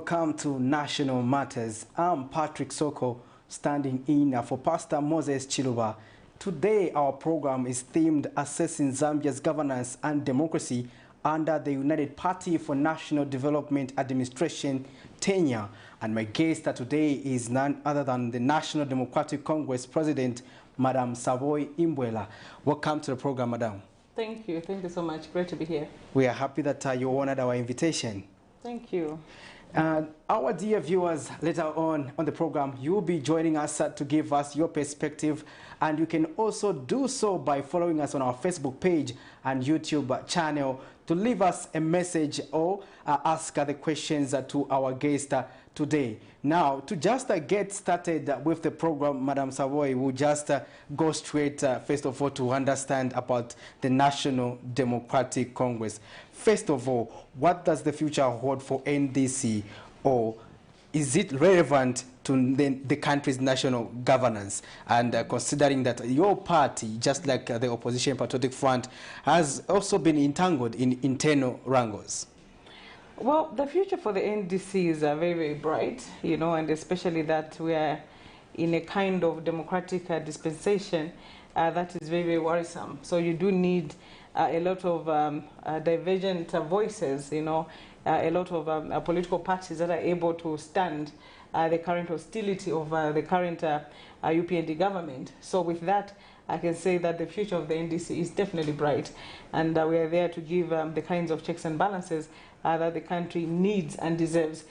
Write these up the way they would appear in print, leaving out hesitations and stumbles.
welcome to National Matters. I'm Patrick Soko, standing in for Pastor Moses Chiluba. Today, our program is themed Assessing Zambia's Governance and Democracy under the United Party for National Development Administration, TENURE. And my guest today is none other than the National Democratic Congress President, Madam SABOI IMBOELA. Welcome to the program, Madam. Thank you. Thank you so much. Great to be here. We are happy that you honored our invitation. Thank you. Our dear viewers, later on the program, you'll be joining us to give us your perspective, and you can also do so by following us on our Facebook page and YouTube channel to leave us a message or ask the questions to our guest today. Now, to just get started with the program, Madam SABOI, we'll just go straight, first of all, to understand about the National Democratic Congress. First of all, what does the future hold for NDC, or is it relevant to the country's national governance? And considering that your party, just like the Opposition Patriotic Front, has also been entangled in internal wrangles. Well, the future for the NDC is very, very bright, you know, and especially that we are in a kind of democratic dispensation that is very, very worrisome. So you do need a lot of divergent voices, you know, a lot of political parties that are able to stand the current hostility of the current UPND government. So with that, I can say that the future of the NDC is definitely bright, and we are there to give the kinds of checks and balances that the country needs and deserves.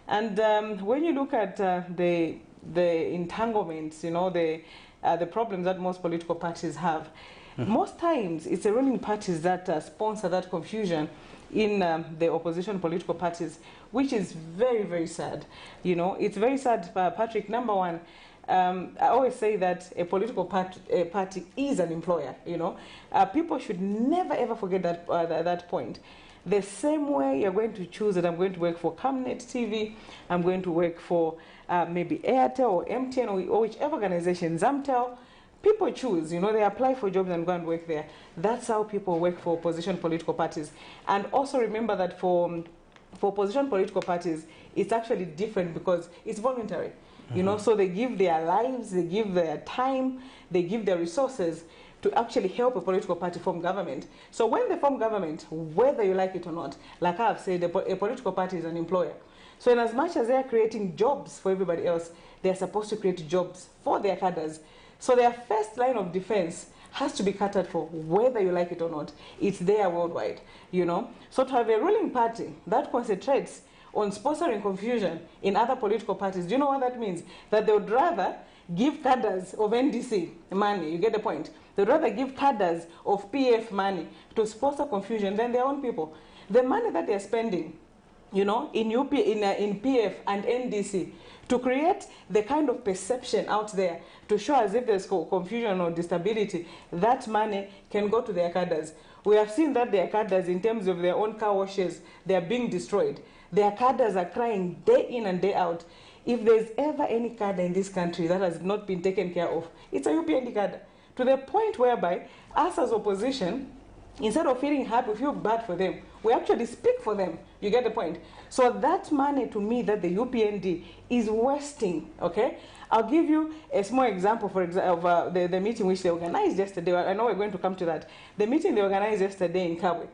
And when you look at the entanglements, you know, the problems that most political parties have, most times it's the ruling parties that sponsor that confusion in the opposition political parties, which is very, very sad. You know, it's very sad, Patrick. Number one, I always say that a political party is an employer, you know. People should never, ever forget that point. The same way you're going to choose that I'm going to work for Camnet TV, I'm going to work for maybe Airtel or MTN or whichever organization, Zamtel, people choose, you know, they apply for jobs and go and work there. That's how people work for opposition political parties. And also remember that for opposition political parties, it's actually different because it's voluntary. You know, so they give their lives, they give their time, they give their resources to actually help a political party form government. So when they form government, whether you like it or not, like I've said, a political party is an employer. So in as much as they are creating jobs for everybody else, they are supposed to create jobs for their cadres. So their first line of defense has to be catered for, whether you like it or not. It's there worldwide, you know. So to have a ruling party that concentrates on sponsoring confusion in other political parties, do you know what that means? That they would rather give cadres of NDC money, you get the point? They would rather give cadres of PF money to sponsor confusion than their own people. The money that they're spending, you know, in PF and NDC to create the kind of perception out there to show as if there's confusion or instability, that money can go to their cadres. We have seen that their cadres, in terms of their own car washes, they are being destroyed. Their cadres are crying day in and day out. If there's ever any cadre in this country that has not been taken care of, it's a UPND cadre. To the point whereby, us as opposition, instead of feeling happy, we feel bad for them. We actually speak for them. You get the point? So that money, to me, that the UPND is wasting, okay? I'll give you a small example, for example, of the meeting which they organized yesterday. I know we're going to come to that. The meeting they organized yesterday in Kabwe.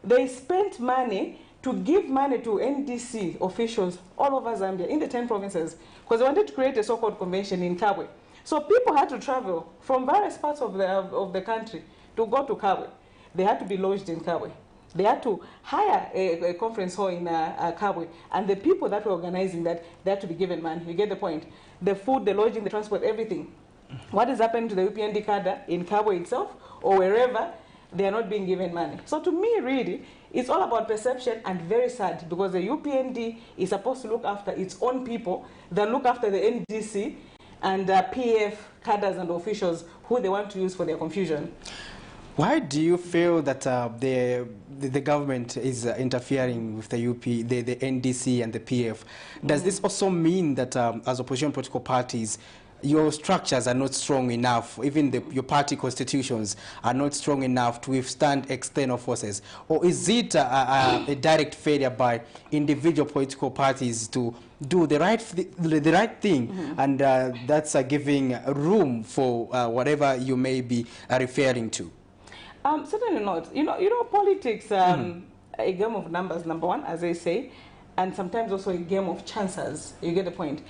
They spent money to give money to NDC officials all over Zambia, in the 10 provinces, because they wanted to create a so-called convention in Kabwe. So people had to travel from various parts of the country to go to Kabwe. They had to be lodged in Kabwe. They had to hire a conference hall in Kabwe, and the people that were organizing that, they had to be given money. You get the point? The food, the lodging, the transport, everything. What is happening to the UPND cadre in Kabwe itself or wherever, they are not being given money. So to me, really, it's all about perception, and very sad, because the UPND is supposed to look after its own people, they look after the NDC and PF cadres and officials who they want to use for their confusion. Why do you feel that the government is interfering with the the NDC and the PF? Does this also mean that as opposition political parties, your structures are not strong enough, even your party constitutions are not strong enough to withstand external forces? Or is it a direct failure by individual political parties to do the right thing, and that's giving room for whatever you may be referring to? Certainly not. You know, politics, a game of numbers, number one, as I say, and sometimes also a game of chances. You get the point.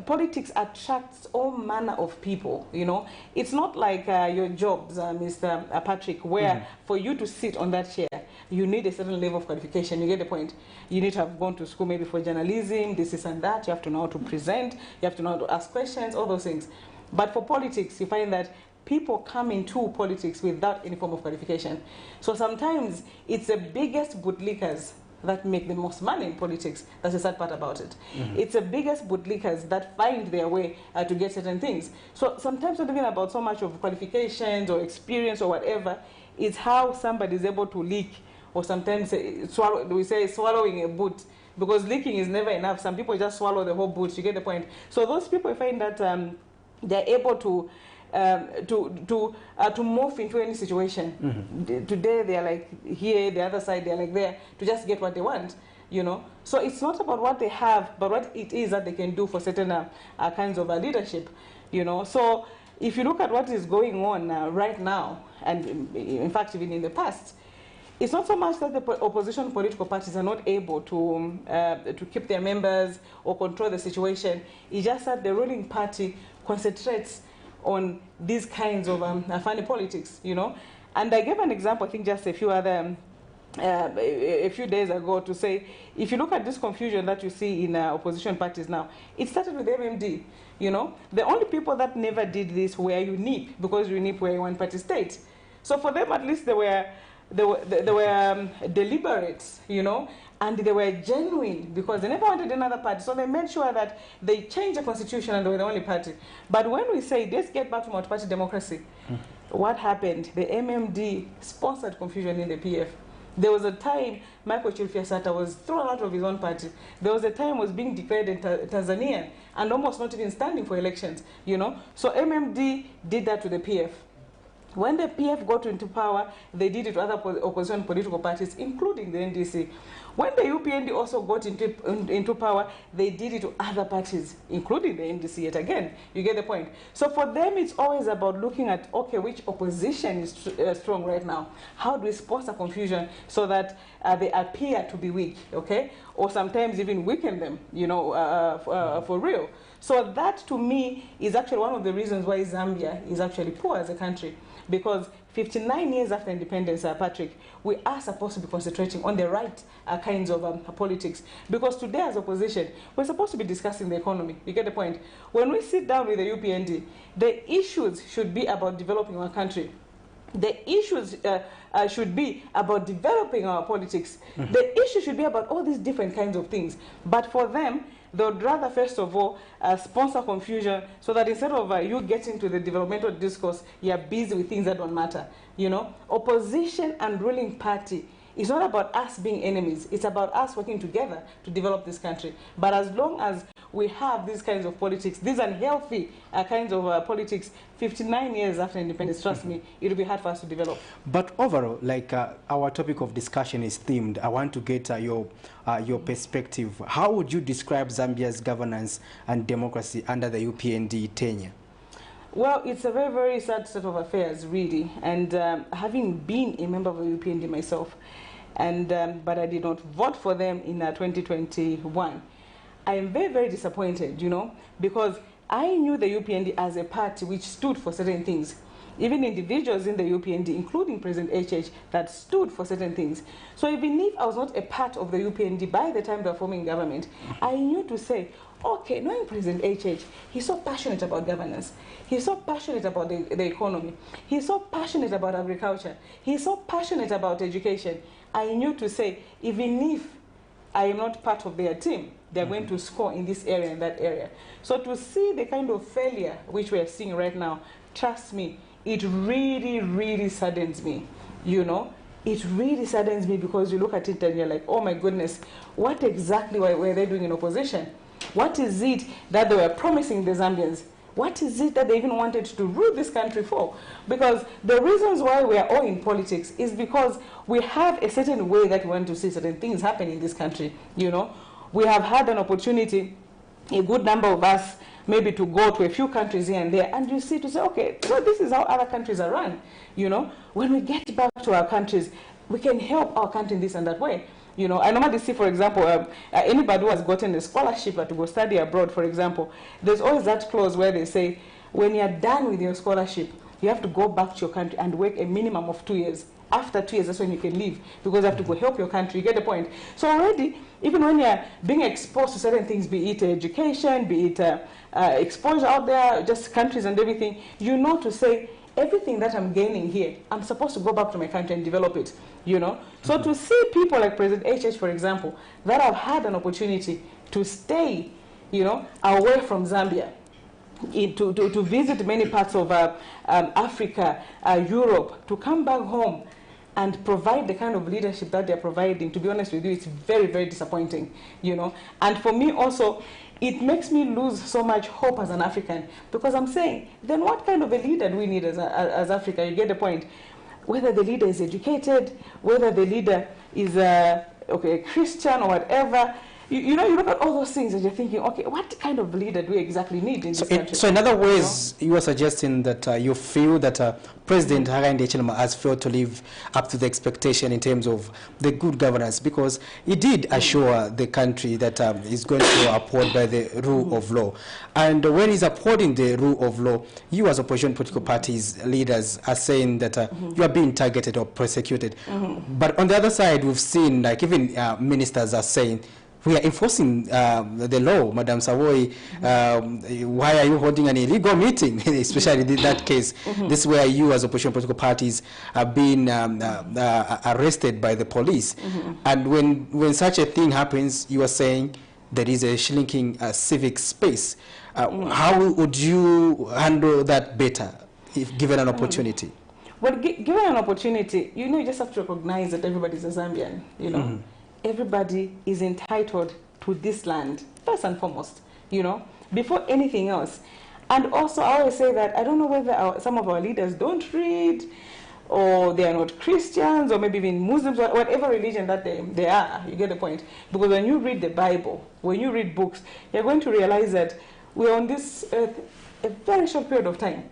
Politics attracts all manner of people, you know. It's not like your jobs, Mr. Patrick, where for you to sit on that chair, you need a certain level of qualification. You get the point. You need to have gone to school maybe for journalism, this and that. You have to know how to present. You have to know how to ask questions, all those things. But for politics, you find that people come into politics without any form of qualification. So sometimes it's the biggest bootlickers that make the most money in politics. That's the sad part about it. It's the biggest bootlickers that find their way to get certain things. So sometimes not even about so much of qualifications or experience or whatever. It's how somebody is able to leak, or sometimes we say swallowing a boot, because leaking is never enough. Some people just swallow the whole boot. You get the point. So those people find that they're able to morph into any situation. Today they are like here, the other side they are like there, to just get what they want, you know. So it's not about what they have, but what it is that they can do for certain kinds of leadership, you know. So if you look at what is going on right now, and in fact even in the past, it's not so much that the opposition political parties are not able to keep their members or control the situation. It's just that the ruling party concentrates on these kinds of funny politics, you know. And I gave an example, I think just a few days ago, to say, if you look at this confusion that you see in opposition parties now, it started with MMD, you know. The only people that never did this were UNIP, because UNIP were a one-party state. So for them, at least they were deliberate, you know, and they were genuine, because they never wanted another party. So they made sure that they changed the constitution and they were the only party. But when we say, let's get back to multi-party democracy, what happened? The MMD sponsored confusion in the PF. There was a time Michael Chilufya was thrown out of his own party. There was a time he was being declared Tanzanian and almost not even standing for elections, you know. So MMD did that to the PF. When the PF got into power, they did it to other opposition political parties, including the NDC. When the UPND also got into power, they did it to other parties, including the NDC yet again. You get the point? So for them, it's always about looking at, okay, which opposition is strong right now? How do we sponsor confusion so that they appear to be weak, okay? Or sometimes even weaken them, you know, for real. So that, to me, is actually one of the reasons why Zambia is actually poor as a country. Because 59 years after independence, Patrick, we are supposed to be concentrating on the right kinds of politics. Because today, as opposition, we're supposed to be discussing the economy. You get the point? When we sit down with the UPND, the issues should be about developing our country. The issues should be about developing our politics. The issue should be about all these different kinds of things. But for them, they would rather, first of all, sponsor confusion, so that instead of you getting to the developmental discourse, you're busy with things that don't matter. You know, opposition and ruling party, it's not about us being enemies. It's about us working together to develop this country. But as long as we have these kinds of politics, these unhealthy kinds of politics, 59 years after independence, trust me, it will be hard for us to develop. But overall, like our topic of discussion is themed. I want to get your perspective. How would you describe Zambia's governance and democracy under the UPND tenure? Well, it's a very, very sad state of affairs, really. And having been a member of the UPND myself, but I did not vote for them in 2021. I am very, very disappointed, you know, because I knew the UPND as a party which stood for certain things. Even individuals in the UPND, including President HH, that stood for certain things. So even if I was not a part of the UPND by the time they were forming government, I knew to say, okay, knowing President HH, he's so passionate about governance. He's so passionate about the economy. He's so passionate about agriculture. He's so passionate about education. I knew to say, even if I am not part of their team, they're going to score in this area and that area. So to see the kind of failure which we are seeing right now, trust me, it really, really saddens me, you know. It really saddens me, because you look at it and you're like, oh my goodness, what exactly were they doing in opposition? What is it that they were promising the Zambians? What is it that they even wanted to rule this country for? Because the reasons why we are all in politics is because we have a certain way that we want to see certain things happen in this country, you know. We have had an opportunity, a good number of us, maybe to go to a few countries here and there, and you see to say, okay, so this is how other countries are run, you know. When we get back to our countries, we can help our country in this and that way. You know, I normally see, for example, anybody who has gotten a scholarship to go study abroad, for example, there's always that clause where they say, when you're done with your scholarship, you have to go back to your country and work a minimum of 2 years. After 2 years, that's when you can leave, because you have to go help your country. You get the point? So already, even when you're being exposed to certain things, be it education, be it exposure out there, just countries and everything, you know to say, everything that I'm gaining here, I'm supposed to go back to my country and develop it, you know. So to see people like President HH, for example, that have had an opportunity to stay, you know, away from Zambia, to visit many parts of Africa, Europe, to come back home and provide the kind of leadership that they're providing, to be honest with you, it's very, very disappointing, you know. And for me also, it makes me lose so much hope as an African, because I'm saying, then what kind of a leader do we need as Africa? You get the point. Whether the leader is educated, whether the leader is a Christian or whatever, you know, you look at all those things and you're thinking, okay, what kind of leader do we exactly need in this country? So in other ways, you are suggesting that you feel that President Hakainde Hichilema has failed to live up to the expectation in terms of the good governance, because he did assure the country that he's going to uphold by the rule of law. And when he's upholding the rule of law, you as opposition political parties leaders are saying that you are being targeted or persecuted. But on the other side, we've seen, like, even ministers are saying, we are enforcing the law, Madam SABOI. Why are you holding an illegal meeting? Especially in that case, this is where you as opposition political parties are being arrested by the police. And when such a thing happens, you are saying there is a shrinking civic space. How would you handle that better if given an opportunity? Well, given an opportunity, you know, you just have to recognize that everybody's a Zambian, you know. Everybody is entitled to this land, first and foremost, you know, before anything else. And also, I always say that I don't know whether some of our leaders don't read, or they are not Christians, or maybe even Muslims, or whatever religion that they are. You get the point? Because when you read the Bible, when you read books, you're going to realize that we're on this earth a very short period of time.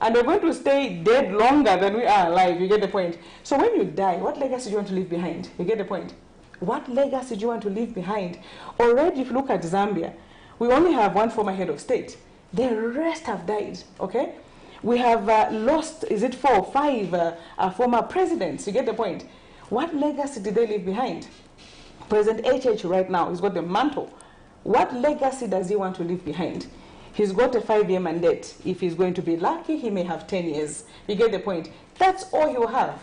And we're going to stay dead longer than we are alive. You get the point? So when you die, what legacy do you want to leave behind? You get the point? What legacy do you want to leave behind? Already, if you look at Zambia, we only have one former head of state. The rest have died, okay? We have lost, is it 4 or 5 former presidents? You get the point? What legacy did they leave behind? President HH right now, he's got the mantle. What legacy does he want to leave behind? He's got a 5-year mandate. If he's going to be lucky, he may have 10 years. You get the point? That's all he'll have,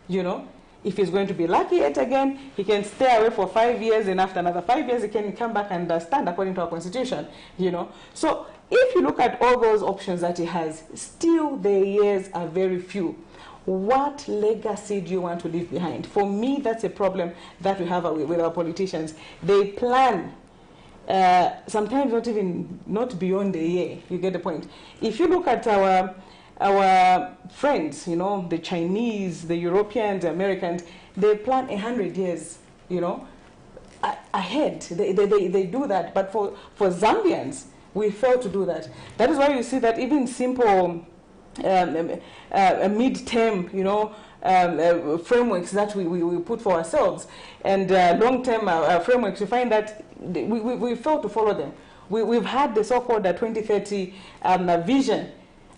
you know? If he's going to be lucky yet again, he can stay away for 5 years, and after another 5 years, he can come back and stand according to our constitution, you know. So if you look at all those options that he has, still the years are very few. What legacy do you want to leave behind? For me, that's a problem that we have with our politicians. They plan, sometimes not beyond a year. You get the point? If you look at our friends, you know, the Chinese, the Europeans, the Americans, they plan 100 years, you know, ahead. They do that. But for Zambians, we fail to do that. That is why you see that even simple mid-term, you know, frameworks that we put for ourselves, and long-term frameworks, you find that we fail to follow them. We've had the so-called 2030 vision.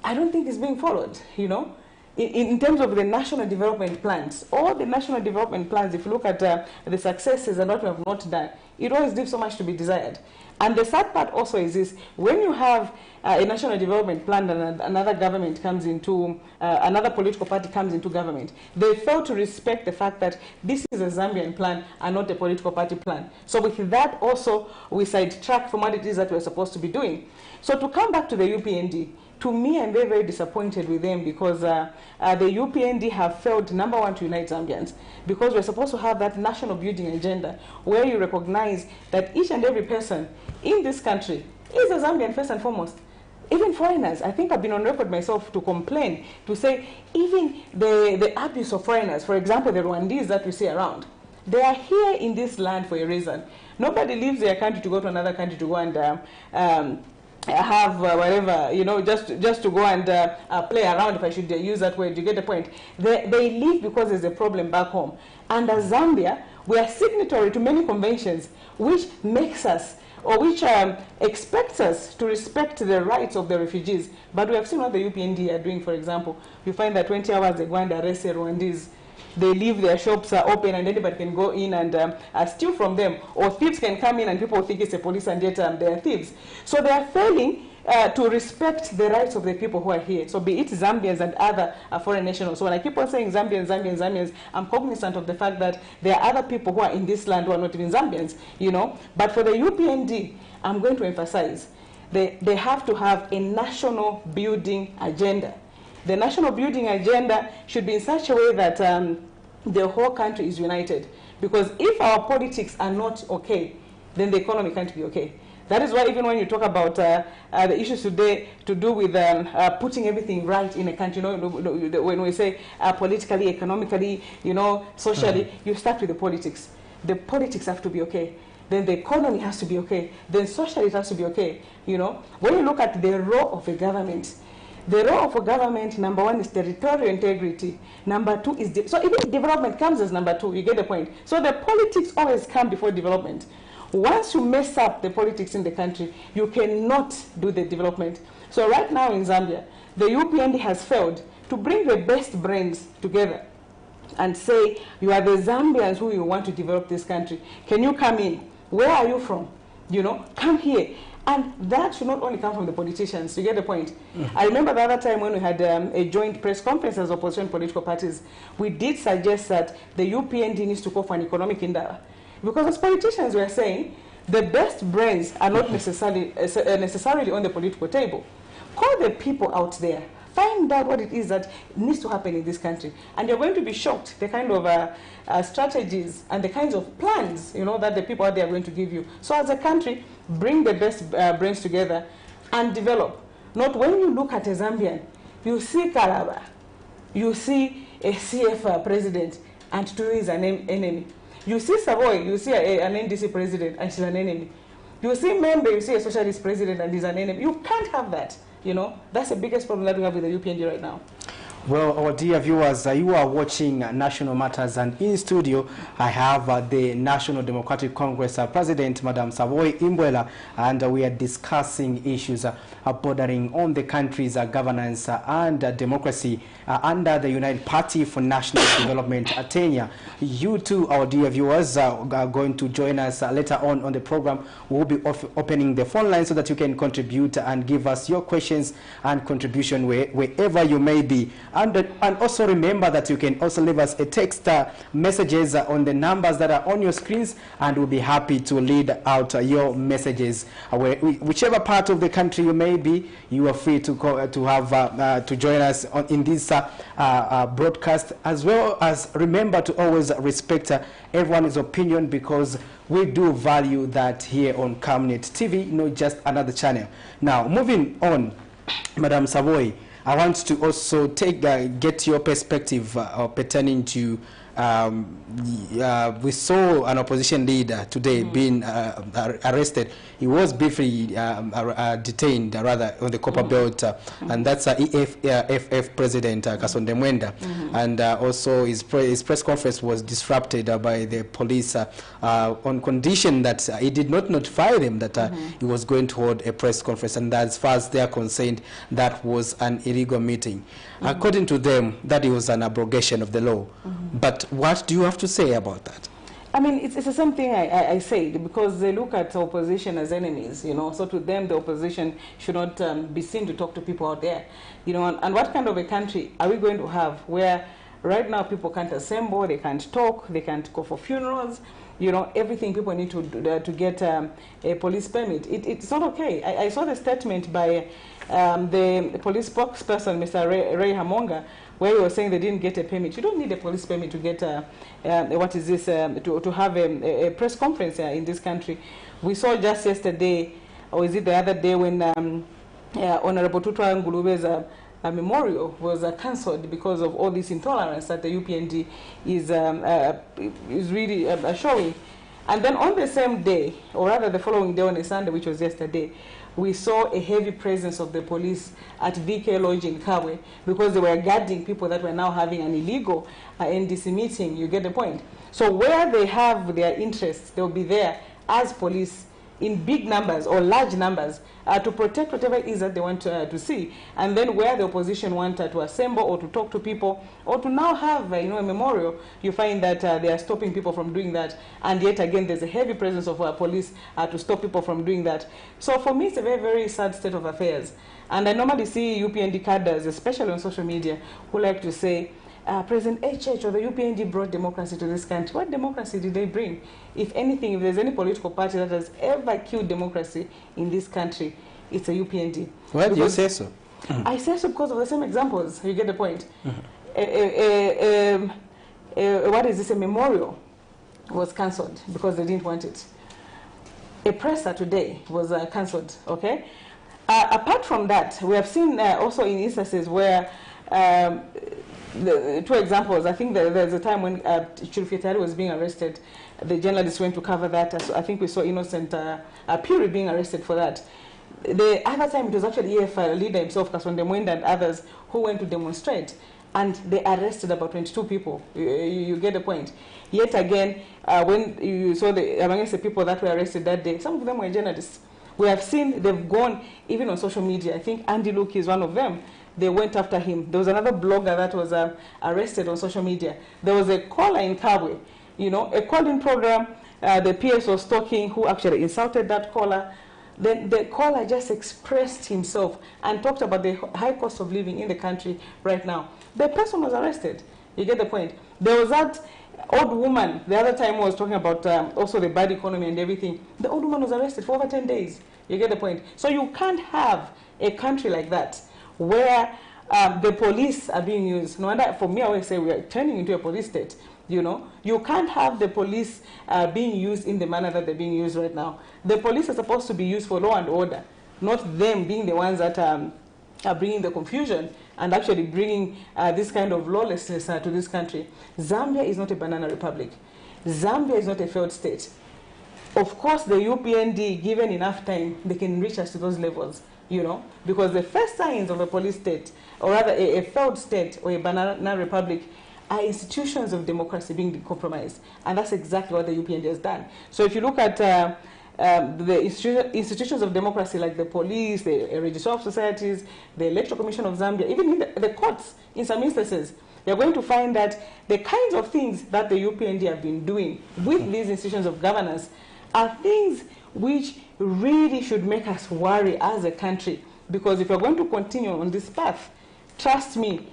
I don't think it's being followed, you know. In terms of the national development plans, all the national development plans, if you look at the successes and what we have not done, it always leaves so much to be desired. And the sad part also is this: when you have a national development plan and another government comes into, another political party comes into government, they fail to respect the fact that this is a Zambian plan and not a political party plan. So with that also, we sidetrack from what it is that we're supposed to be doing. So to come back to the UPND, to me, I'm very, very disappointed with them, because the UPND have failed, number one, to unite Zambians, because we're supposed to have that national building agenda where you recognize that each and every person in this country is a Zambian first and foremost. even foreigners. I think I've been on record myself to complain, to say even the abuse of foreigners, for example, the Rwandese that we see around, they are here in this land for a reason. Nobody leaves their country to go to another country to go and have whatever, you know, just to go and play around, if I should use that word. You get the point? They leave because there's a problem back home. And as Zambia, we are signatory to many conventions which makes us, or which expects us to respect the rights of the refugees. But we have seen what the UPND are doing, for example. You find that 20 hours they go and arrest the Rwandese. They leave their shops open and anybody can go in and steal from them. Or thieves can come in and people think it's a police and yet they are thieves. So they are failing to respect the rights of the people who are here. So be it Zambians and other foreign nationals. So when I keep on saying Zambians, Zambians, Zambians, I'm cognizant of the fact that there are other people who are in this land who are not even Zambians, you know. But for the UPND, I'm going to emphasize they have to have a national building agenda. The national building agenda should be in such a way that the whole country is united. Because if our politics are not okay, then the economy can't be okay. That is why even when you talk about the issues today to do with putting everything right in a country, you know, when we say politically, economically, you know, socially, you start with the politics. The politics have to be okay. Then the economy has to be okay. Then socially it has to be okay. You know, when you look at the role of a government, the role of a government, number one, is territorial integrity. Number two is, so even development comes as number two, you get the point. So the politics always come before development. Once you mess up the politics in the country, you cannot do the development. So right now in Zambia, the UPND has failed to bring the best brains together and say, you are the Zambians who you want to develop this country. Can you come in? Where are you from? You know, come here. And that should not only come from the politicians, you get the point. I remember the other time when we had a joint press conference as opposition political parties, we did suggest that the UPND needs to call for an economic endeavor. Because as politicians we are saying, the best brains are not necessarily on the political table. Call the people out there. Find out what it is that needs to happen in this country. And you're going to be shocked the kind of strategies and the kinds of plans, you know, that the people out there are going to give you. So as a country, bring the best brains together and develop. Not when you look at a Zambian, you see Kalaba, you see a CF president, and to you is an enemy. You see SABOI, you see an NDC president, and she's an enemy. You see Membe, you see a socialist president, and he's an enemy. You can't have that. You know, that's the biggest problem that we have with the UPND right now. Well, our dear viewers, you are watching National Matters, and in studio I have the National Democratic Congress President, Madam SABOI IMBOELA, and we are discussing issues bordering on the country's governance and democracy under the United Party for National Development tenure. You too, our dear viewers, are going to join us later on the program. We'll be opening the phone line so that you can contribute and give us your questions and contribution wherever you may be. And also remember that you can also leave us a text messages on the numbers that are on your screens, and we'll be happy to read out your messages. Whichever part of the country you may be, you are free to to join us in this broadcast, as well as remember to always respect everyone's opinion, because we do value that here on Camnet TV, not just another channel. Now, moving on, Madam SABOI, I want to also get your perspective pertaining to we saw an opposition leader today being arrested. He was briefly detained, rather, on the Copper Belt, and that's EFF President Kasonde Mwenda. And also his press conference was disrupted by the police on condition that he did not notify them that he was going to hold a press conference, and as far as they are concerned, that was an illegal meeting. According to them, that it was an abrogation of the law. But what do you have to say about that? I mean, it's the same thing I said, because they look at opposition as enemies, you know. So to them, the opposition should not be seen to talk to people out there, you know. And what kind of a country are we going to have where right now people can't assemble, they can't talk, they can't go for funerals, you know, everything people need to do to get a police permit. It's not okay. I saw the statement by the police spokesperson, Mr. Ray Hamonga, where he was saying they didn't get a permit. You don't need a police permit to get what is this, to have a press conference in this country. We saw just yesterday, or is it the other day, when Honorable Tutwa Ngulube's memorial was cancelled because of all this intolerance that the UPND is really showing. And then on the same day, or rather the following day on a Sunday, which was yesterday, we saw a heavy presence of the police at VK Lodge in Kawe because they were guarding people that were now having an illegal NDC meeting. You get the point? So where they have their interests, they'll be there as police in big numbers or large numbers to protect whatever it is that they want to see. And then where the opposition wanted to assemble or to talk to people or to now have a memorial, you find that they are stopping people from doing that. And yet again, there's a heavy presence of police to stop people from doing that. So for me, it's a very, very sad state of affairs. And I normally see UPND cadres, especially on social media, who like to say, President HH or the UPND brought democracy to this country. What democracy did they bring? If anything, if there's any political party that has ever killed democracy in this country, it's a UPND. Why do you say so? I say so because of the same examples. You get the point. What is this? A memorial was cancelled because they didn't want it. A presser today was cancelled. Okay. Apart from that, we have seen also in instances where the two examples, I think there's a time when Chirufitari was being arrested. The journalists went to cover that. So I think we saw Innocent Puri being arrested for that. The other time, it was actually EF leader himself, Kasonde Mwenda, and others who went to demonstrate. And they arrested about 22 people. You get the point. Yet again, when you saw amongst the people that were arrested that day, some of them were journalists. We have seen they've gone even on social media. I think Andy Luke is one of them. They went after him. There was another blogger that was arrested on social media. There was a caller in Kabwe, a call-in program. The PS was talking, who actually insulted that caller. Then the caller just expressed himself and talked about the high cost of living in the country right now. The person was arrested. You get the point. There was that old woman, the other time was talking about also the bad economy and everything. The old woman was arrested for over 10 days. You get the point. So you can't have a country like that where the police are being used. No wonder, for me, I always say we are turning into a police state. You can't have the police being used in the manner that they're being used right now. The police are supposed to be used for law and order, not them being the ones that are bringing the confusion and actually bringing this kind of lawlessness to this country. Zambia is not a banana republic. Zambia is not a failed state. Of course, the UPND, given enough time, they can reach us to those levels, because the first signs of a police state, or rather a failed state or a banana republic, are institutions of democracy being compromised. And that's exactly what the UPND has done. So if you look at the institutions of democracy like the police, the Registrar of Societies, the Electoral Commission of Zambia, even in the courts, in some instances, you're going to find that the kinds of things that the UPND have been doing with these institutions of governance are things which really should make us worry as a country. Because if you're going to continue on this path, trust me,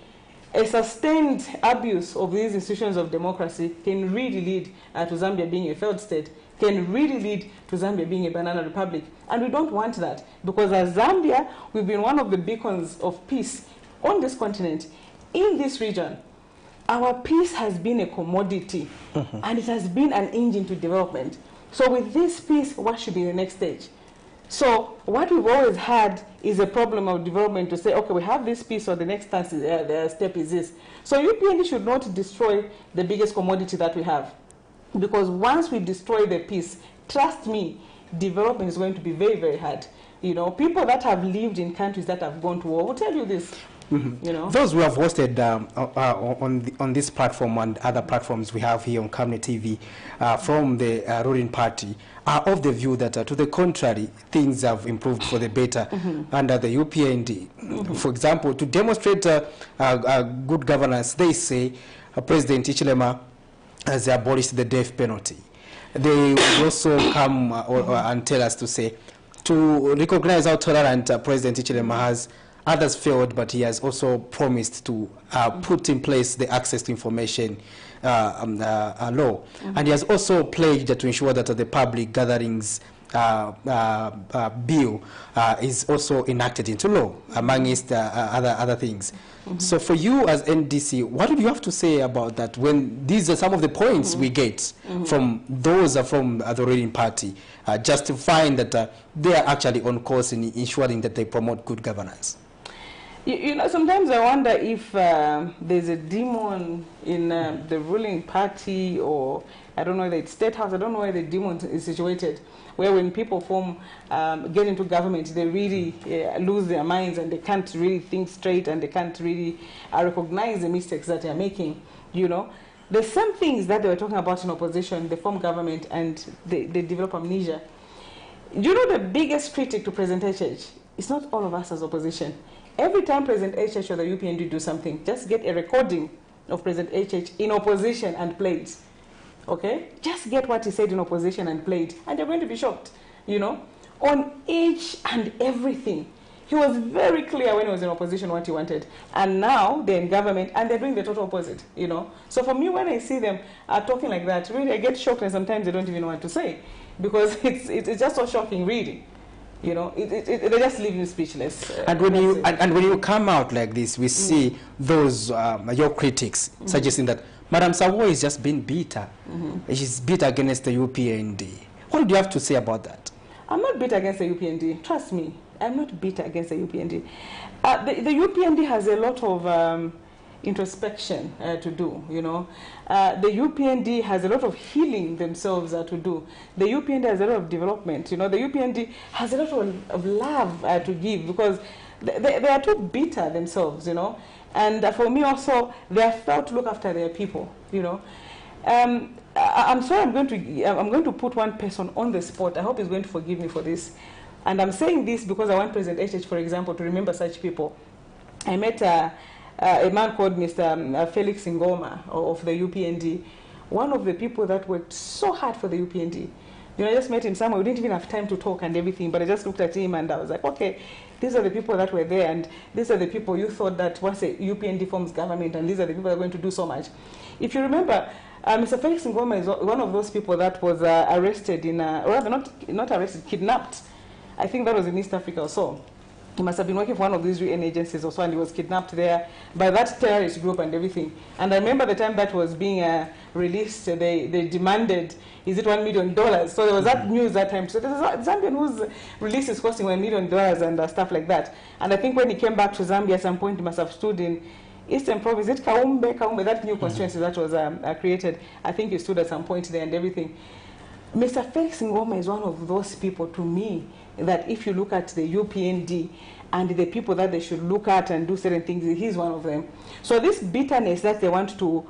a sustained abuse of these institutions of democracy can really lead to Zambia being a failed state, can really lead to Zambia being a banana republic. And we don't want that, because as Zambia, we've been one of the beacons of peace on this continent, in this region. Our peace has been a commodity, and it has been an engine to development. So with this peace, what should be the next stage? So what we've always had is a problem of development to say, okay, we have this piece, so the next step is this. So UPND should not destroy the biggest commodity that we have. Because once we destroy the peace, trust me, development is going to be very, very hard. People that have lived in countries that have gone to war will tell you this. Those who have hosted on this platform and other platforms we have here on Community TV from the ruling party are of the view that, to the contrary, things have improved for the better under the UPND. For example, to demonstrate good governance, they say President Hichilema has abolished the death penalty. They will also come and tell us to say, to recognize how tolerant President Hichilema has. Others failed, but he has also promised to put in place the access to information law. And he has also pledged to ensure that the public gatherings bill is also enacted into law, amongst other things. So for you as NDC, what do you have to say about that when these are some of the points we get from those from the ruling party, justifying that they are actually on course in ensuring that they promote good governance? You know, sometimes I wonder if there's a demon in the ruling party, or I don't know whether it's State House, I don't know where the demon is situated, where when people get into government, they really lose their minds and they can't really think straight and they can't really recognize the mistakes that they're making, you know. The same things that they were talking about in opposition, they form government and they develop amnesia. You know, the biggest critic to President HH, it's not all of us as opposition. Every time President HH or the UPND do something, just get a recording of President HH in opposition and play it. Okay? Just get what he said in opposition and play it, and you're going to be shocked, you know? On each and everything. He was very clear when he was in opposition what he wanted. And now they're in government and they're doing the total opposite, you know? So for me, when I see them talking like that, really I get shocked, and sometimes they don't even know what to say. Because it's just so shocking, really. You know, they just leave you speechless. And when you come out like this, we see those your critics suggesting that Madam SABOI is just being bitter. She's bitter against the UPND. What do you have to say about that? I'm not bitter against the UPND. Trust me, I'm not bitter against the UPND. The UPND has a lot of introspection to do, you know. The UPND has a lot of healing themselves to do. The UPND has a lot of development, you know. The UPND has a lot of love to give, because they are too bitter themselves, you know. And for me also, they are felt to look after their people, you know. I'm sorry, I'm going to put one person on the spot. I hope he's going to forgive me for this. And I'm saying this because I want President HH, for example, to remember such people. I met a man called Mr. Felix Ngoma of the UPND, one of the people that worked so hard for the UPND. You know, I just met him somewhere. We didn't even have time to talk and everything, but I just looked at him and I was like, okay, these are the people that were there, and these are the people you thought that once a UPND forms government, and these are the people that are going to do so much. If you remember, Mr. Felix Ngoma is one of those people that was arrested or rather not arrested, kidnapped. I think that was in East Africa or so. He must have been working for one of these UN agencies or so, and he was kidnapped there by that terrorist group and everything. And I remember the time that was being released, they demanded, is it $1 million? So there was that news that time. So there's a Zambian whose release is costing $1 million and stuff like that. And I think when he came back to Zambia at some point, he must have stood in Eastern Province, is it Kaumbe, that new constituency that was created. I think he stood at some point there and everything. Mr. Felix Ngoma is one of those people, to me, that if you look at the UPND and the people that they should look at and do certain things, he's one of them. So this bitterness that they want to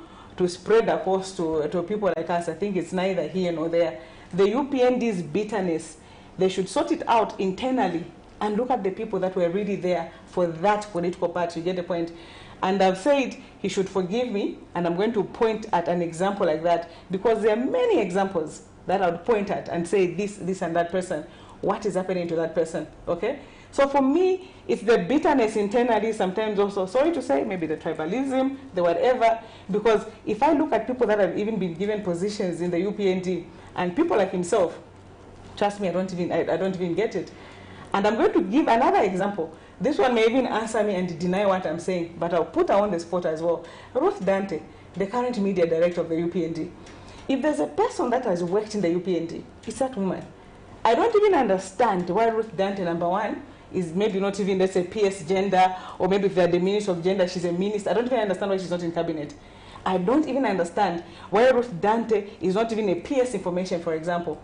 spread across to people like us, I think it's neither here nor there. The UPND's bitterness, they should sort it out internally and look at the people that were really there for that political party. You get the point? And I've said he should forgive me, and I'm going to point at an example like that, because there are many examples that I would point at and say this and that person. What is happening to that person, okay? So for me, it's the bitterness internally, sometimes also, sorry to say, maybe the tribalism, the whatever, because if I look at people that have even been given positions in the UPND, and people like himself, trust me, I don't even get it. And I'm going to give another example. This one may even answer me and deny what I'm saying, but I'll put her on the spot as well. Ruth Dante, the current media director of the UPND. If there's a person that has worked in the UPND, it's that woman. I don't even understand why Ruth Dante, number one, is maybe not even, let's say, PS gender, or maybe if they're the Minister of Gender, she's a minister. I don't even understand why she's not in cabinet. I don't even understand why Ruth Dante is not even a PS information, for example,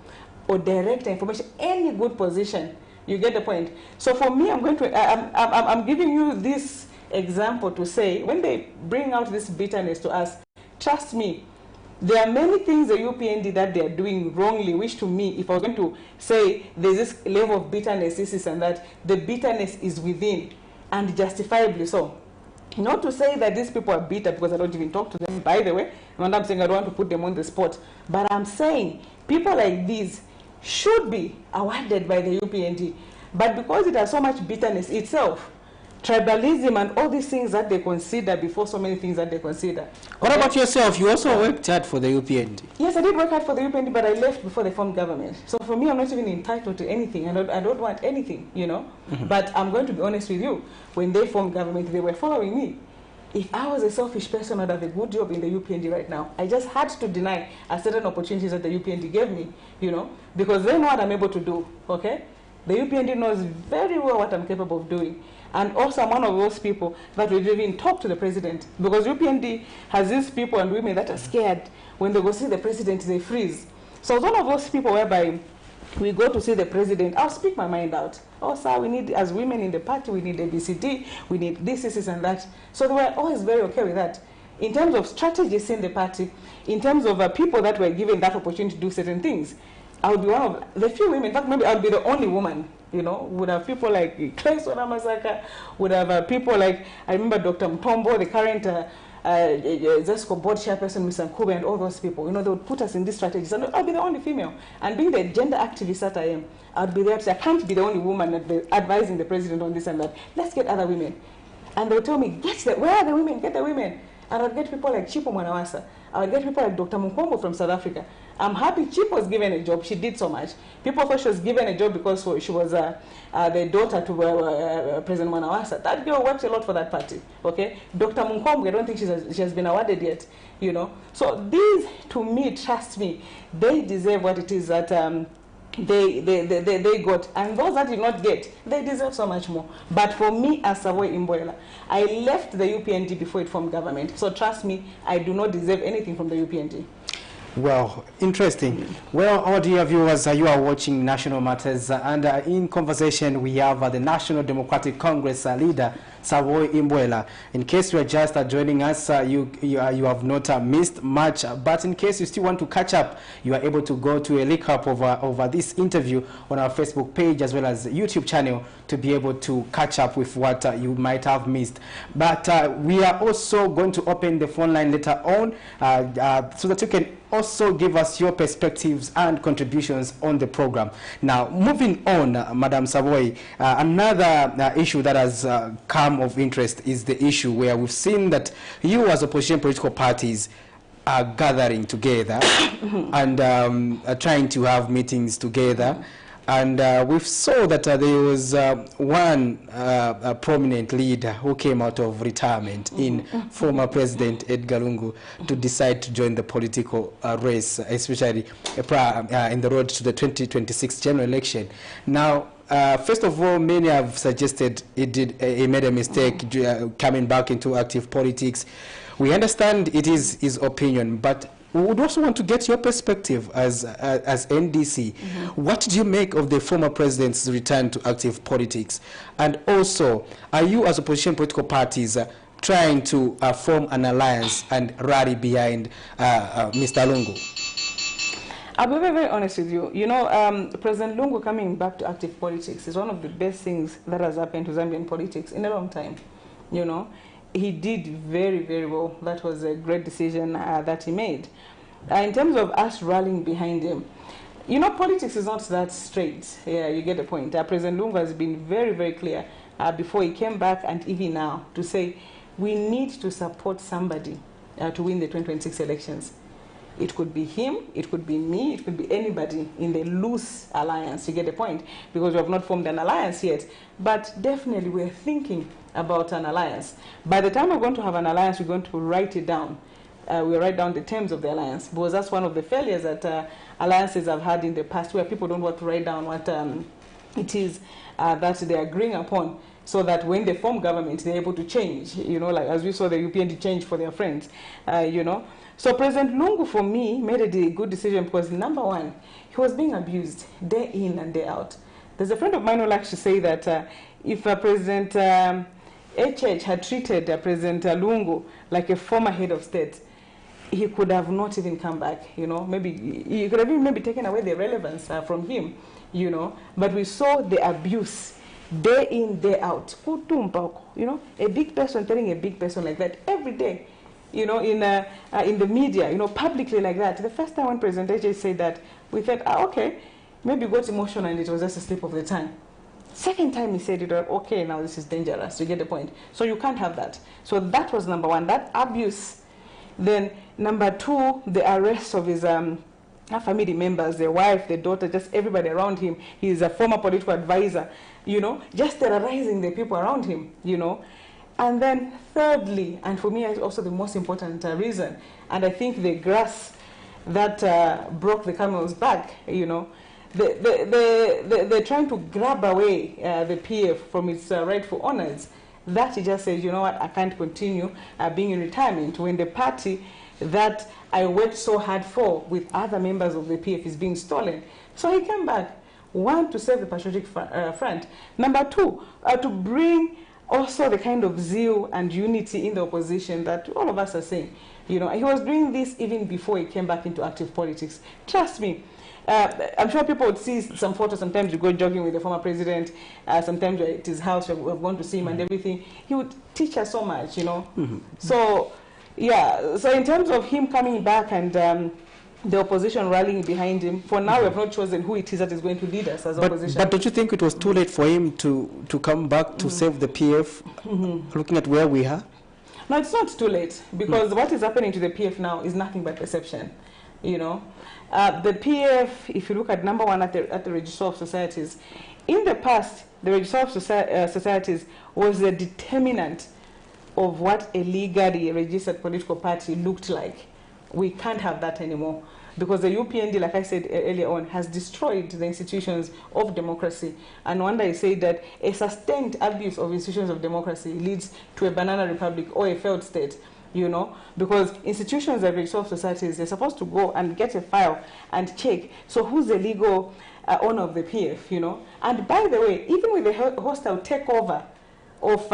or director information, any good position. You get the point? So for me, I'm giving you this example to say, when they bring out this bitterness to us, trust me, there are many things the UPND that they are doing wrongly, which to me, if I was going to say there's this level of bitterness, this and that, the bitterness is within, and justifiably so. Not to say that these people are bitter because I don't even talk to them, by the way. And I'm saying I don't want to put them on the spot. But I'm saying people like these should be awarded by the UPND. But because it has so much bitterness itself, tribalism and all these things that they consider before so many things that they consider. What about yourself? You also worked hard for the UPND. Yes, I did work hard for the UPND, but I left before they formed government. So for me, I'm not even entitled to anything. I don't want anything, you know. But I'm going to be honest with you. When they formed government, they were following me. If I was a selfish person, I'd have a good job in the UPND right now. I just had to deny a certain opportunities that the UPND gave me, you know, because they know what I'm able to do, okay? The UPND knows very well what I'm capable of doing. And also I'm one of those people that will even talk to the president, because UPND has these people and women that are scared. When they go see the president, they freeze. So it's one of those people whereby we go to see the president, I'll speak my mind out. Oh, sir, we need, as women in the party, we need ABCD, we need this, and that. So they were always very okay with that. In terms of strategies in the party, in terms of people that were given that opportunity to do certain things, I would be one of the few women, in fact, maybe I would be the only woman, you know, would have people like Clayson Amasaka, would have people like, I remember Dr. Mtombo, the current ZESCO board chairperson, Mr. Nkube, and all those people, you know, they would put us in these strategies, and I'll be the only female. And being the gender activist that I am, I'd be there to say, I can't be the only woman advising the president on this and that. Let's get other women. And they would tell me, where are the women? Get the women. And I'd get people like Chipo Mwanawasa. I would get people like Dr. Mukwombo from South Africa. I'm happy Chipo was given a job. She did so much. People thought she was given a job because she was the daughter to President Mwanawasa. That girl worked a lot for that party. Okay, Dr. Mukwombo, I don't think she has been awarded yet. You know, so these, to me, trust me, they deserve what it is that they got, and those that did not get, they deserve so much more. But for me, as SABOI IMBOELA, I left the UPND before it formed government. So trust me, I do not deserve anything from the UPND. Well, interesting. Well, our dear viewers, you are watching National Matters, and in conversation we have the National Democratic Congress leader, SABOI IMBOELA. In case you are just joining us, you have not missed much, but in case you still want to catch up, you are able to go to a link up over this interview on our Facebook page as well as YouTube channel to be able to catch up with what you might have missed. But we are also going to open the phone line later on so that you can also give us your perspectives and contributions on the program. Now, moving on, Madam SABOI, another issue that has come of interest is the issue where we've seen that you as opposition political parties are gathering together and trying to have meetings together. And we saw that there was one prominent leader who came out of retirement in former President Edgar Lungu to decide to join the political race, especially in the road to the 2026 general election. Now, first of all, many have suggested he made a mistake coming back into active politics. We understand it is his opinion, but we would also want to get your perspective as NDC. What do you make of the former president's return to active politics? And also, are you as opposition political parties trying to form an alliance and rally behind Mr. Lungu? I'll be very, very honest with you. You know, President Lungu coming back to active politics is one of the best things that has happened to Zambian politics in a long time. You know, he did very, very well. That was a great decision that he made. In terms of us rallying behind him, you know, politics is not that straight. Yeah, you get the point. President Lungu has been very, very clear before he came back and even now to say we need to support somebody to win the 2026 elections. It could be him, it could be me, it could be anybody in the loose alliance, you get the point, because we have not formed an alliance yet. But definitely we're thinking about an alliance. By the time we're going to have an alliance, we're going to write it down. We'll write down the terms of the alliance, because that's one of the failures that alliances have had in the past, where people don't want to write down what it is that they're agreeing upon, so that when they form government, they're able to change, you know, like as we saw the UPND change for their friends, you know. So President Lungu, for me, made a good decision because, number one, he was being abused day in and day out. There's a friend of mine who likes to say that if President HH had treated President Lungu like a former head of state, he could have not even come back, you know. Maybe he could have even maybe taken away the relevance from him, you know. But we saw the abuse day in, day out. You know, a big person telling a big person like that every day. You know, in the media, you know, publicly like that. The first time when President AJ said that, we thought, okay, maybe got emotional and it was just a slip of the tongue. Second time he said it, okay, now this is dangerous, you get the point. So you can't have that. So that was number one, that abuse. Then number two, the arrest of his family members, the wife, the daughter, just everybody around him. He's a former political advisor, you know, just terrorizing the people around him, you know. And then thirdly, and for me is also the most important reason, and I think the grass that broke the camel's back, you know, they're trying to grab away the PF from its rightful owners. That he just says, you know what, I can't continue being in retirement when the party that I worked so hard for with other members of the PF is being stolen. So he came back, one, to save the patriotic front. Number two, to bring also the kind of zeal and unity in the opposition that all of us are saying. You know, he was doing this even before he came back into active politics. Trust me. I'm sure people would see some photos. Sometimes you go jogging with the former president. Sometimes you're at his house, we've gone to see him and everything. He would teach us so much, you know. So, yeah. So in terms of him coming back and the opposition rallying behind him, for now we have not chosen who it is that is going to lead us as opposition. But don't you think it was too late for him to come back to save the PF, looking at where we are? No, it's not too late, because what is happening to the PF now is nothing but perception, you know. The PF, if you look at number one at the Register of Societies, in the past, the Register of Societies was the determinant of what a legally registered political party looked like. We can't have that anymore, because the UPND, like I said earlier on, has destroyed the institutions of democracy. And one day I say that a sustained abuse of institutions of democracy leads to a banana republic or a failed state. You know, because institutions that Register of Societies, they're supposed to go and get a file and check. So who's the legal owner of the PF, you know? And by the way, even with the hostile takeover of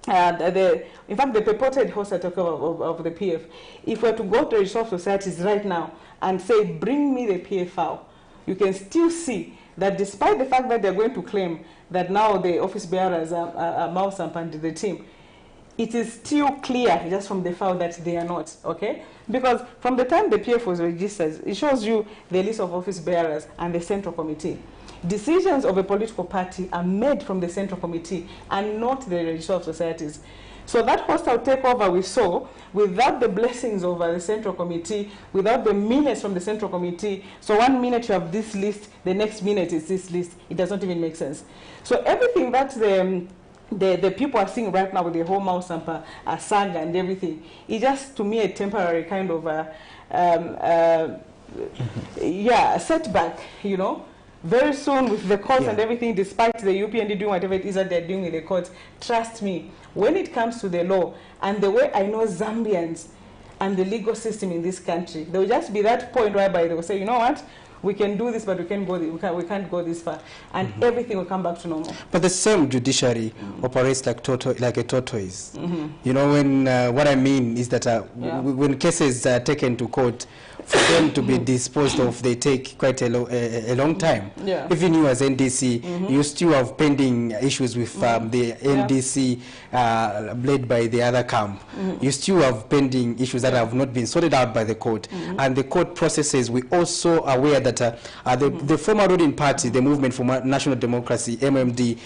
in fact, the purported hostile takeover of the PF, if we were to go to Register of Societies right now and say, bring me the PF file, you can still see that despite the fact that they're going to claim that now the office bearers are mouse and the team, it is still clear just from the file that they are not, okay? Because from the time the PF was registered, it shows you the list of office bearers and the central committee. Decisions of a political party are made from the central committee and not the Register of Societies. So that hostile takeover we saw, without the blessings of the central committee, without the minutes from the central committee, so 1 minute you have this list, the next minute is this list, it does not even make sense. So everything that the people are seeing right now with the whole mouse saga and everything, it's just, to me, a temporary kind of yeah, setback, you know. Very soon with the courts and everything, despite the UPND doing whatever it is that they're doing with the courts, trust me, when it comes to the law, and the way I know Zambians and the legal system in this country, there will just be that point whereby they will say, you know what, we can do this, but we can't go this far, and everything will come back to normal. But the same judiciary operates like a tortoise. You know, when what I mean is that when cases are taken to court, for them to be disposed of, they take quite a long time. Even you as NDC, you still have pending issues with the NDC led by the other camp. You still have pending issues that have not been sorted out by the court. And the court processes, we also are aware that the former ruling party, the Movement for National Democracy, MMD,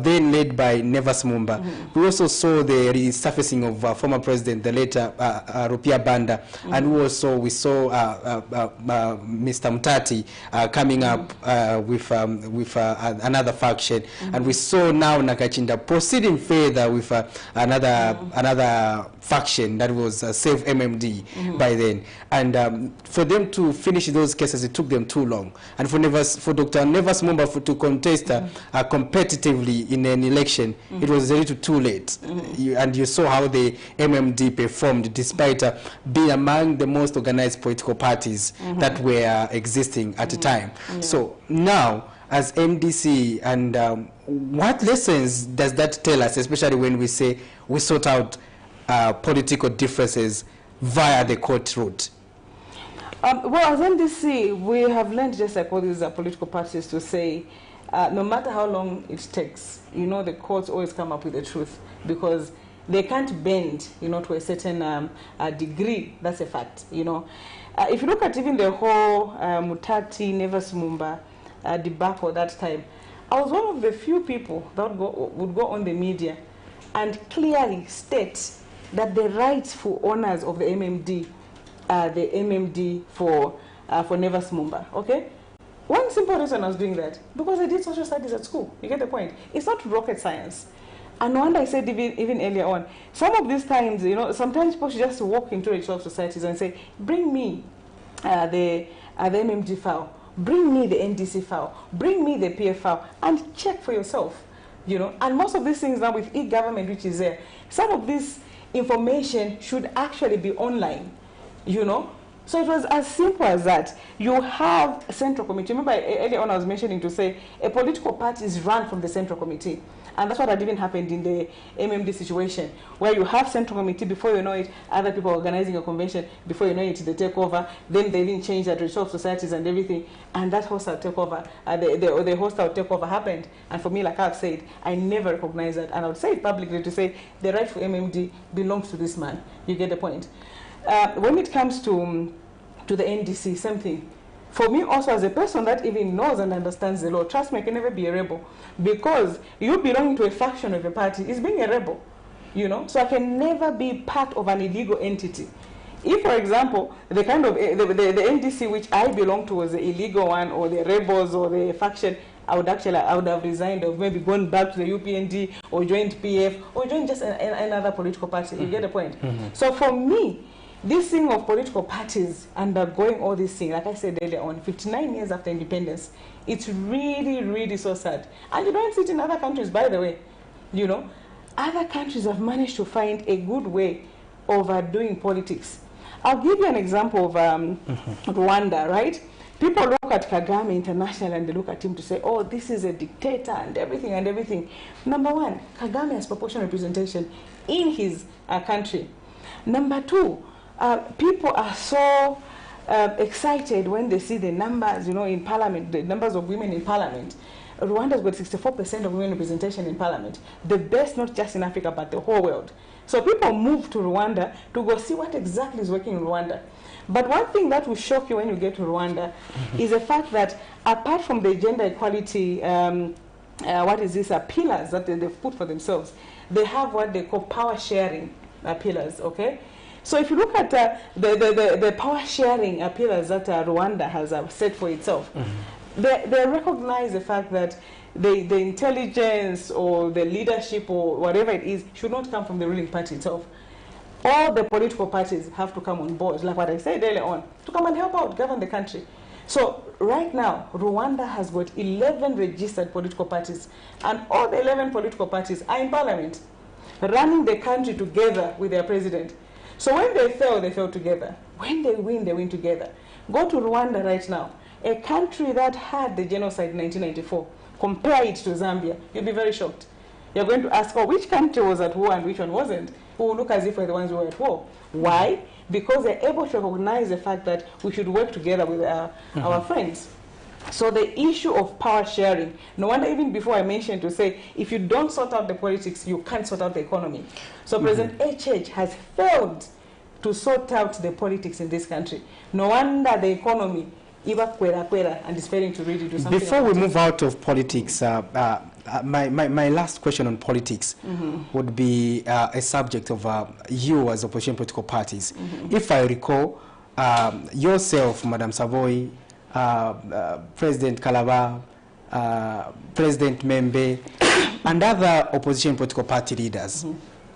then led by Nevas Mumba, we also saw the resurfacing of former president, the later Rupia Banda, and we saw Mr. Mutati coming up with another faction, and we saw now Nakachinda proceeding further with another faction that was Save MMD by then, and for them to finish those cases, it took them too long, and for Dr. Nevas Mumba to contest competitively in an election, it was a little too late, and you saw how the MMD performed despite being among the most organized political parties that were existing at the time. So now, as MDC, and what lessons does that tell us, especially when we say we sort out political differences via the court route? Well, as MDC, we have learned, just like all these political parties, to say, no matter how long it takes, you know, the courts always come up with the truth, because they can't bend, you know, to a certain degree. That's a fact, you know. If you look at even the whole Mutati, Nevas Mumba debacle that time, I was one of the few people that would go on the media and clearly state that the rightful owners of the MMD are the MMD for Nevers Mumba, okay? One simple reason I was doing that, because I did social studies at school. You get the point? It's not rocket science. And no wonder I said even earlier on, some of these times, you know, sometimes people should just walk into the of societies and say, bring me the MMD file, bring me the NDC file, bring me the PF file, and check for yourself, you know. And most of these things now with e-government, which is there, some of this information should actually be online, you know. So it was as simple as that. You have a central committee. Remember earlier on I was mentioning to say a political party is run from the central committee. And that's what had even happened in the MMD situation, where you have central committee, before you know it, other people organizing a convention, before you know it, they take over, then they even change the registry of societies and everything, and that hostile takeover, the hostile takeover happened. And for me, like I've said, I never recognize that, and I would say it publicly to say the right for MMD belongs to this man. You get the point. When it comes to the NDC, same thing. For me also, as a person that even knows and understands the law, trust me, I can never be a rebel, because you belonging to a faction of a party is being a rebel, you know. So I can never be part of an illegal entity. If, for example, the kind of the NDC which I belong to was the illegal one, or the rebels, or the faction, I would have resigned, or maybe gone back to the UPND, or joined PF, or joined just another political party. You get the point? So for me, this thing of political parties undergoing all these things, like I said earlier on, 59 years after independence, it's really, really so sad. And you don't see it in other countries, by the way. You know, other countries have managed to find a good way of doing politics. I'll give you an example of Rwanda, right? People look at Kagame international and they look at him to say, oh, this is a dictator and everything and everything. Number one, Kagame has proportional representation in his country. Number two, people are so excited when they see the numbers, you know, in parliament, the numbers of women in parliament. Rwanda's got 64% of women representation in parliament. The best not just in Africa, but the whole world. So people move to Rwanda to go see what exactly is working in Rwanda. But one thing that will shock you when you get to Rwanda is the fact that apart from the gender equality, pillars that they've put for themselves, they have what they call power sharing pillars, okay? So if you look at the power sharing pillars that Rwanda has set for itself, they recognize the fact that the intelligence or the leadership or whatever it is should not come from the ruling party itself. All the political parties have to come on board, like what I said earlier on, to come and help out, govern the country. So right now, Rwanda has got 11 registered political parties, and all the 11 political parties are in parliament, running the country together with their president. So when they fail together. When they win together. Go to Rwanda right now, a country that had the genocide in 1994. Compare it to Zambia. You'll be very shocked. You're going to ask, oh, which country was at war and which one wasn't? Who will look as if we're the ones who were at war. Why? Because they're able to recognize the fact that we should work together with our friends. So the issue of power sharing, no wonder even before I mentioned to say, if you don't sort out the politics, you can't sort out the economy. So President HH has failed to sort out the politics in this country. No wonder the economy, and is failing to really do something. Before we move out of politics, my last question on politics would be a subject of you as opposition political parties. If I recall, yourself, Madam SABOI, President Kalaba, President Membe, and other opposition political party leaders,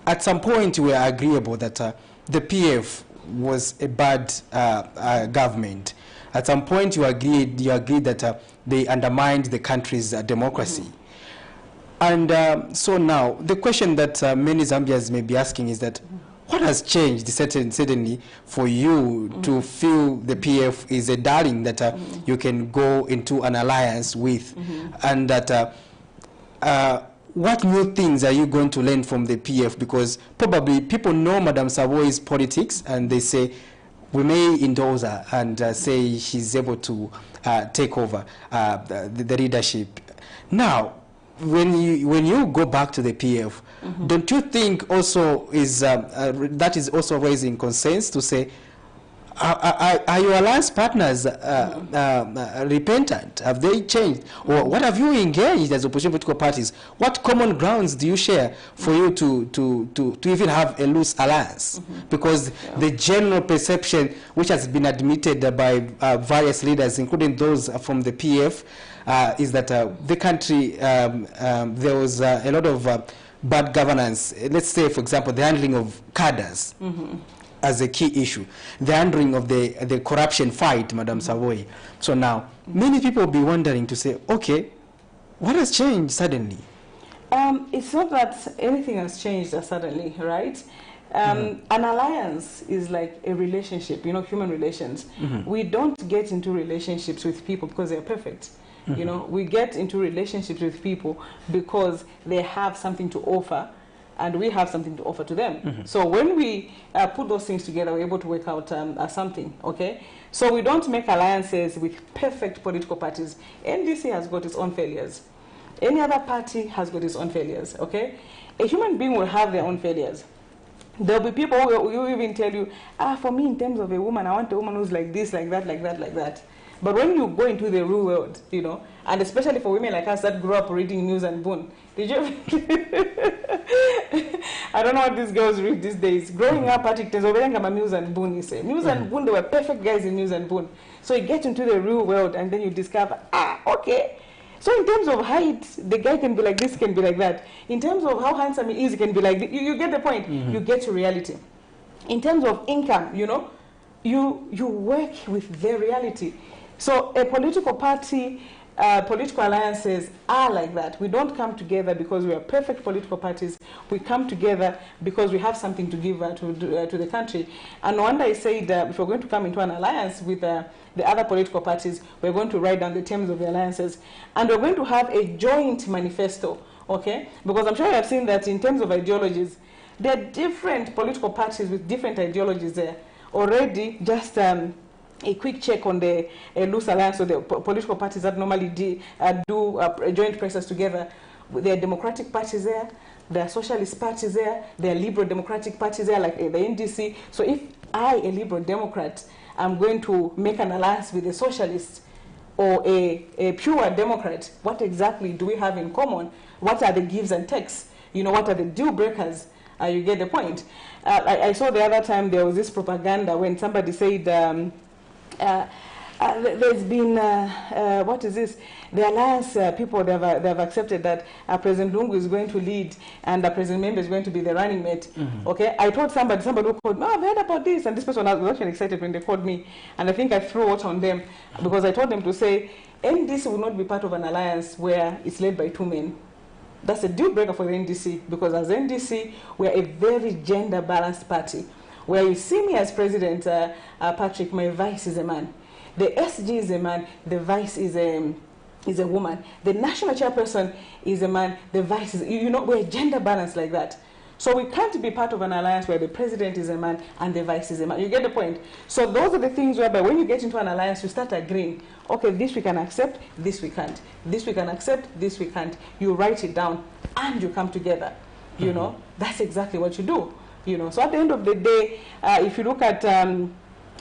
at some point we were agreeable that the PF was a bad government. At some point you agreed that they undermined the country's democracy. And so now, the question that many Zambians may be asking is that, what has changed suddenly for you to feel the PF is a darling that you can go into an alliance with? And that what new things are you going to learn from the PF? Because probably people know Madam SABOI's politics and they say, we may endorse her and say she's able to take over the leadership. Now, when you go back to the PF, don't you think also is that is also raising concerns to say Are your alliance partners repentant? Have they changed? Or what have you engaged as opposition political parties? What common grounds do you share for you to even have a loose alliance? Because the general perception, which has been admitted by various leaders, including those from the PF, is that the country, there was a lot of bad governance. Let's say, for example, the handling of cadres. As a key issue, the handling of the corruption fight, Madam SABOI. So now, many people will be wondering to say, okay, what has changed suddenly? It's not that anything has changed suddenly, right? An alliance is like a relationship, you know, human relations. We don't get into relationships with people because they're perfect. You know, we get into relationships with people because they have something to offer, and we have something to offer to them. So when we put those things together, we're able to work out something, okay? So we don't make alliances with perfect political parties. NDC has got its own failures. Any other party has got its own failures, okay? A human being will have their own failures. There'll be people who will even tell you, for me, in terms of a woman, I want a woman who's like this, like that, like that, like that. But when you go into the real world, you know, and especially for women like us that grew up reading News and Boon, did you? I don't know what these girls read these days. Growing up, News and Boon, you say. News and Boon, they were perfect guys in News and Boon. So you get into the real world and then you discover, okay. So in terms of height, the guy can be like this, can be like that. In terms of how handsome he is, he can be like this. You get the point. You get to reality. In terms of income, you know, you work with the reality. So a political party, political alliances are like that. We don't come together because we are perfect political parties. We come together because we have something to give to the country. And no wonder I said if we're going to come into an alliance with the other political parties, we're going to write down the terms of the alliances. And we're going to have a joint manifesto, okay? Because I'm sure you have seen that in terms of ideologies, there are different political parties with different ideologies there. Already, just a quick check on the loose alliance of the political parties that normally do joint presses together. There are democratic parties there, there are socialist parties there, there are liberal democratic parties there, like the NDC. So if I, a liberal democrat, am going to make an alliance with a socialist or a pure democrat, what exactly do we have in common? What are the gives and takes? You know, what are the deal breakers? You get the point. I saw the other time there was this propaganda when somebody said, there's been, what is this? The alliance people, they have accepted that President Lungu is going to lead and President Membe is going to be the running mate. Okay, I told somebody who called me, I've heard about this, and this person was actually excited when they called me, and I think I threw water on them because I told them to say, NDC will not be part of an alliance where it's led by two men. That's a deal breaker for the NDC, because as NDC, we're a very gender-balanced party. Where you see me as president, Patrick, my vice is a man. The SG is a man, the vice is a woman. The national chairperson is a man, the vice is, you know, we're gender balanced like that. So we can't be part of an alliance where the president is a man and the vice is a man. You get the point? So those are the things whereby when you get into an alliance, you start agreeing, okay, this we can accept, this we can't. This we can accept, this we can't. You write it down and you come together. You know, that's exactly what you do. You know, so at the end of the day, if you look at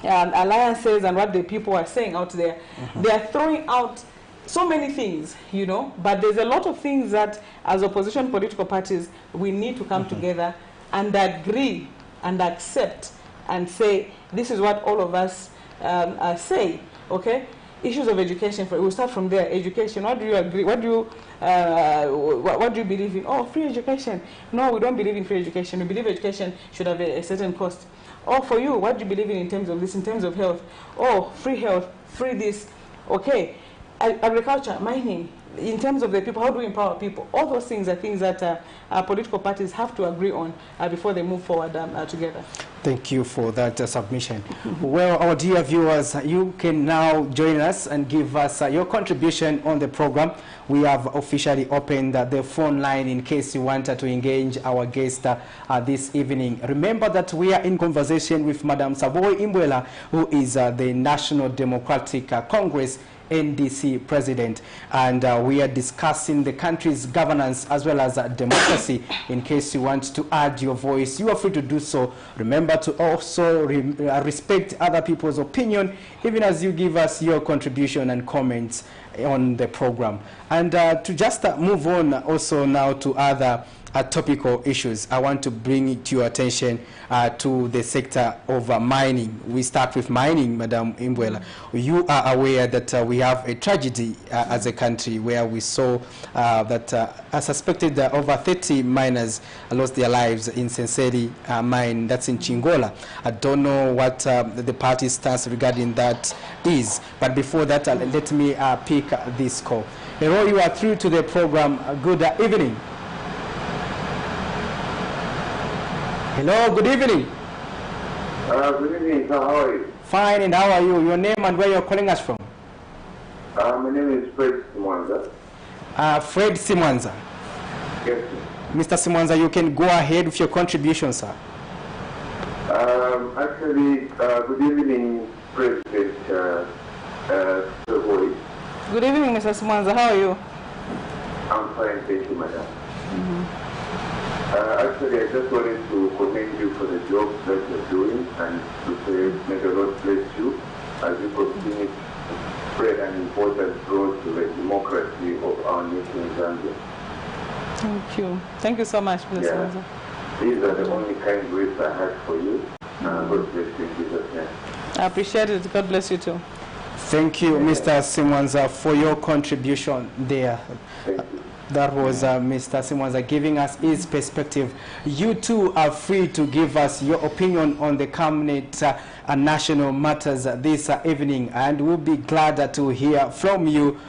alliances and what the people are saying out there, they are throwing out so many things, you know, but there's a lot of things that as opposition political parties, we need to come together and agree and accept and say, this is what all of us say, okay? Issues of education, we'll start from there. Education, what do you agree? What do you believe in? Oh, free education. No, we don't believe in free education. We believe education should have a certain cost. Oh, for you, what do you believe in terms of this, in terms of health? Oh, free health, free this. Okay, agriculture, mining. In terms of the people, how do we empower people? All those things are things that our political parties have to agree on before they move forward together. Thank you for that submission. Well, our dear viewers, you can now join us and give us your contribution on the program. We have officially opened the phone line in case you want to engage our guest this evening. Remember that we are in conversation with Madam SABOI IMBOELA, who is the National Democratic Congress NDC president, and we are discussing the country's governance as well as democracy. In case you want to add your voice, you are free to do so. Remember to also respect other people's opinion, even as you give us your contribution and comments on the program. And to just move on also now to other topical issues, I want to bring it to your attention to the sector of mining. We start with mining, Madam IMBOELA. You are aware that we have a tragedy as a country where we saw that a suspected over 30 miners lost their lives in Senseri mine, that's in Chingola. I don't know what the party's stance regarding that is, but before that, let me pick this call. Hello, you are through to the program. Good evening. Hello, good evening. Good evening, sir. How are you? Fine, and how are you? Your name and where you're calling us from? My name is Fred Simwanza. Fred Simwanza. Yes, sir. Mr. Simwanza, you can go ahead with your contribution, sir. Actually, good evening, President SABOI. Good evening, Mr. Simwanza. How are you? I'm fine, thank you, madam. Actually, I just wanted to commend you for the job that you're doing and to say, may the Lord bless you as you continue to spread an important role to the democracy of our nation, Zambia. Thank you. Thank you so much, Mr. Simwanza. These are the only kind words I had for you. God bless you in Jesus' name. I appreciate it. God bless you too. Thank you, Mr. Simwanza, for your contribution there. Thank you. That was Mr. Simwanza giving us his perspective. You too are free to give us your opinion on the cabinet and national matters this evening, and we'll be glad to hear from you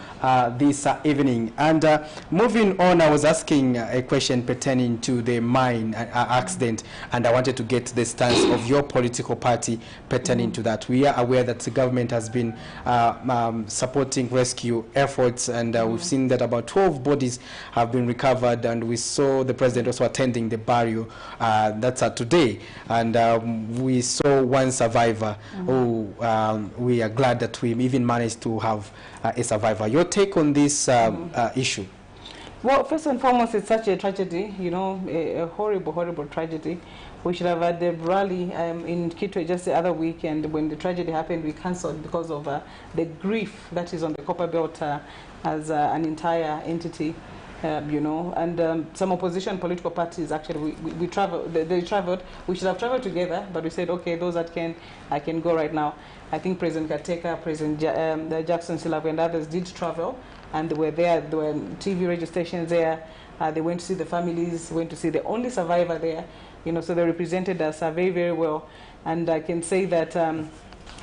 this evening. And moving on, I was asking a question pertaining to the mine accident, and I wanted to get the stance of your political party pertaining to that. We are aware that the government has been supporting rescue efforts, and we've seen that about 12 bodies have been recovered, and we saw the president also attending the burial that's today, and we saw one survivor who we are glad that we even managed to have a survivor. Your take on this issue? Well, first and foremost, it's such a tragedy, you know, a horrible, horrible tragedy. We should have had a rally in Kitwe just the other week, and when the tragedy happened, we cancelled because of the grief that is on the Copper Belt as an entire entity. You know, and some opposition political parties actually, we traveled, they traveled. We should have traveled together, but we said, okay, those that can, I can go right now. I think President Kateka, President Jackson Silavu and others did travel, and they were there. There were TV radio stations there. They went to see the families, went to see the only survivor there. You know, so they represented us very, very well. And I can say that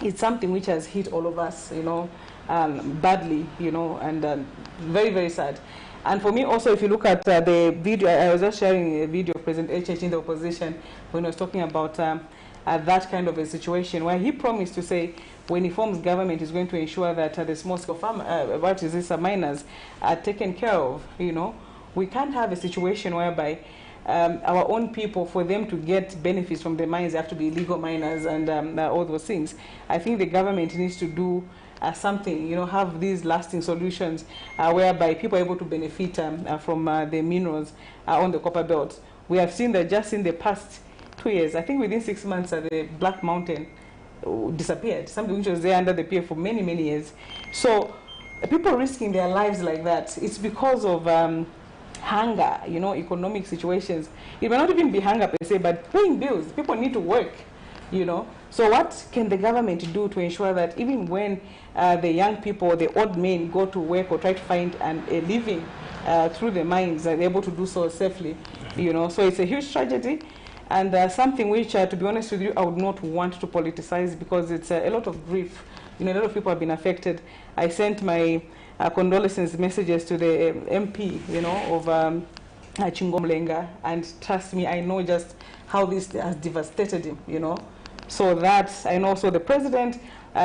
it's something which has hit all of us, you know, badly, you know, and very, very sad. And for me also, if you look at the video, I was just sharing a video of President HH in the opposition when he was talking about that kind of a situation where he promised to say when he forms government, he's going to ensure that the small-scale miners are taken care of. You know, we can't have a situation whereby our own people, for them to get benefits from the mines, they have to be illegal miners and all those things. I think the government needs to do something, you know, have these lasting solutions whereby people are able to benefit from the minerals on the Copper Belt. We have seen that just in the past 2 years, I think within 6 months, the Black Mountain disappeared, something which was there under the pier for many, many years. So people risking their lives like that, it's because of hunger, you know, economic situations. It may not even be hunger per se, but paying bills. People need to work, you know. So what can the government do to ensure that even when the young people, the old men go to work or try to find a living through the mines, they're able to do so safely, you know? So it's a huge tragedy, and something which, to be honest with you, I would not want to politicize, because it's a lot of grief. You know, a lot of people have been affected. I sent my condolences messages to the MP, you know, of Chingomlenga, and trust me, I know just how this has devastated him, you know. So that, and also the president,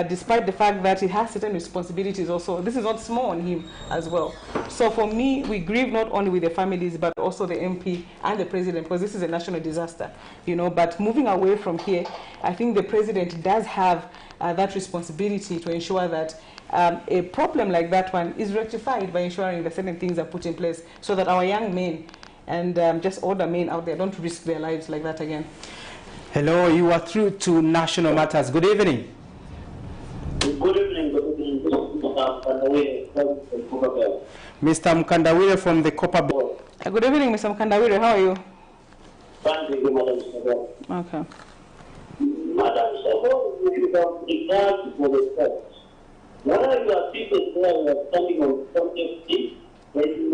despite the fact that he has certain responsibilities also, this is not small on him as well. So for me, we grieve not only with the families, but also the MP and the president, because this is a national disaster, you know. But moving away from here, I think the president does have that responsibility to ensure that a problem like that one is rectified by ensuring that certain things are put in place so that our young men and just older men out there don't risk their lives like that again. Hello, you are through to National Matters. Good evening. Good evening, Mr. Mkandawire from the Copper Belt. Good evening, Mr. Mkandawire. How are you? Thank you, Madam Sabor. Okay. Madam Sabor, with regard to the steps, one of your people there was standing on subject is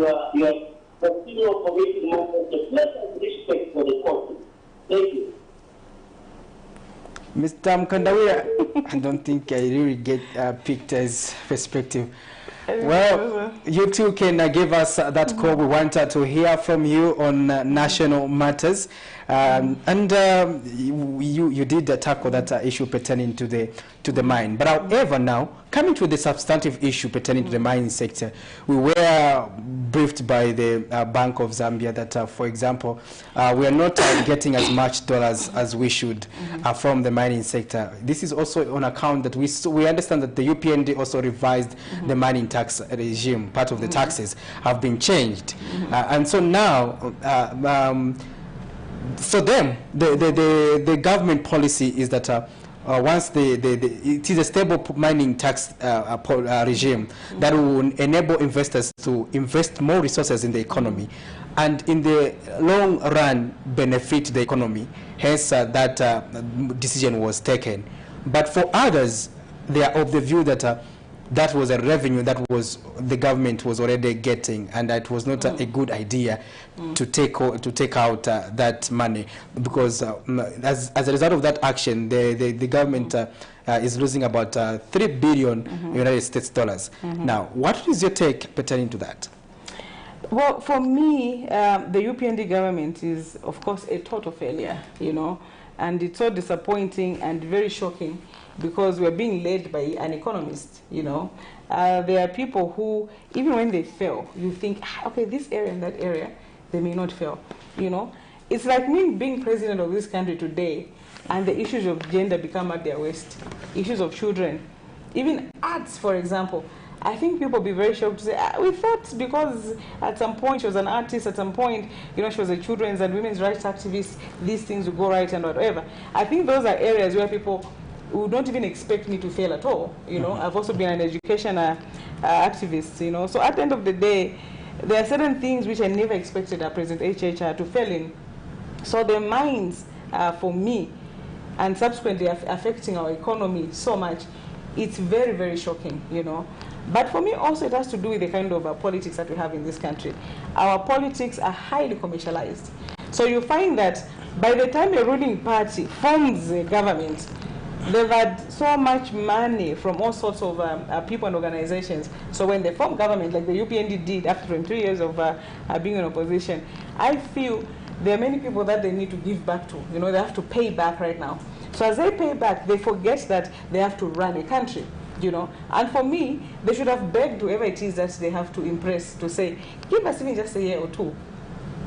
that you are continuing committing more of the pleasant respect for the country. Thank you. Mr. Mkandawire, I don't think I really get Peter's perspective. Well, you too can give us that call. We wanted to hear from you on National Matters. You did tackle that issue pertaining to the mine. But however, now, coming to the substantive issue pertaining to the mining sector, we were briefed by the Bank of Zambia that, for example, we are not getting as much dollars as we should from the mining sector. This is also on account that we understand that the UPND also revised the mining tax regime. Part of the taxes have been changed. And so now, for them, the government policy is that once it is a stable mining tax regime that will enable investors to invest more resources in the economy and in the long run benefit the economy. Hence, that decision was taken. But for others, they are of the view that that was a revenue that the government was already getting, and it was not a good idea to take out that money, because as a result of that action, the government is losing about 3 billion United States dollars. Now, what is your take pertaining to that? Well, for me, the UPND government is, of course, a total failure, you know, and it's so disappointing and very shocking, because we're being led by an economist, you know. There are people who, even when they fail, you think, okay, this area and that area, they may not fail, you know. It's like me being president of this country today, and the issues of gender become at their waist, issues of children, even arts, for example. I think people will be very shocked to say, we thought because at some point she was an artist, at some point, you know, she was a children's and women's rights activist, these things would go right and whatever. I think those are areas where people would not even expect me to fail at all, you know. I've also been an education activist, you know. So at the end of the day, there are certain things which I never expected President HH to fail in. So the mines, for me, and subsequently affecting our economy so much, it's very, very shocking, you know. But for me also it has to do with the kind of politics that we have in this country. Our politics are highly commercialized. So you find that by the time a ruling party forms a government, they've had so much money from all sorts of people and organizations. So when they form government, like the UPND did after 23 years of being in opposition, I feel there are many people that they need to give back to. You know, they have to pay back right now. So as they pay back, they forget that they have to run a country, you know. And for me, they should have begged whoever it is that they have to impress to say, give us even just a year or two.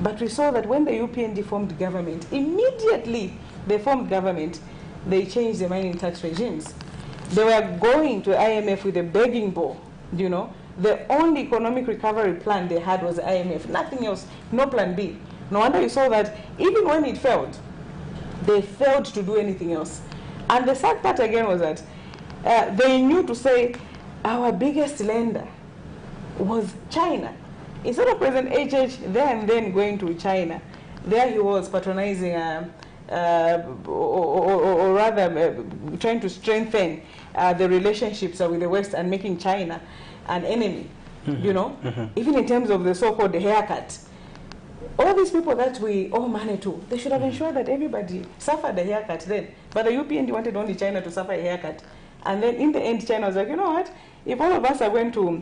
But we saw that when the UPND formed government, immediately they formed government, they changed the mining tax regimes. They were going to IMF with a begging bowl, you know. The only economic recovery plan they had was IMF, nothing else, no plan B. No wonder you saw that even when it failed, they failed to do anything else. And the sad part again was that they knew to say our biggest lender was China. Instead of President HH there and then going to China, there he was patronizing or rather trying to strengthen the relationships with the West and making China an enemy, you know, even in terms of the so-called haircut. All these people that we owe money to, they should have ensured that everybody suffered a haircut then. But the UPND wanted only China to suffer a haircut. And then in the end, China was like, you know what, if all of us are going to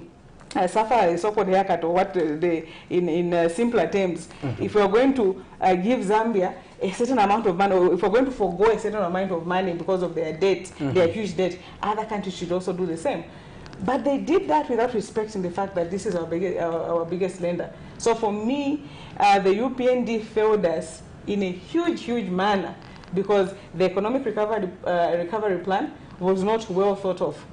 suffer a so-called haircut, or what in simpler terms, if we're going to give Zambia a certain amount of money, or if we're going to forgo a certain amount of money because of their debt, their huge debt, other countries should also do the same. But they did that without respecting the fact that this is our biggest lender. So for me, the UPND failed us in a huge, huge manner, because the economic recovery plan was not well thought of.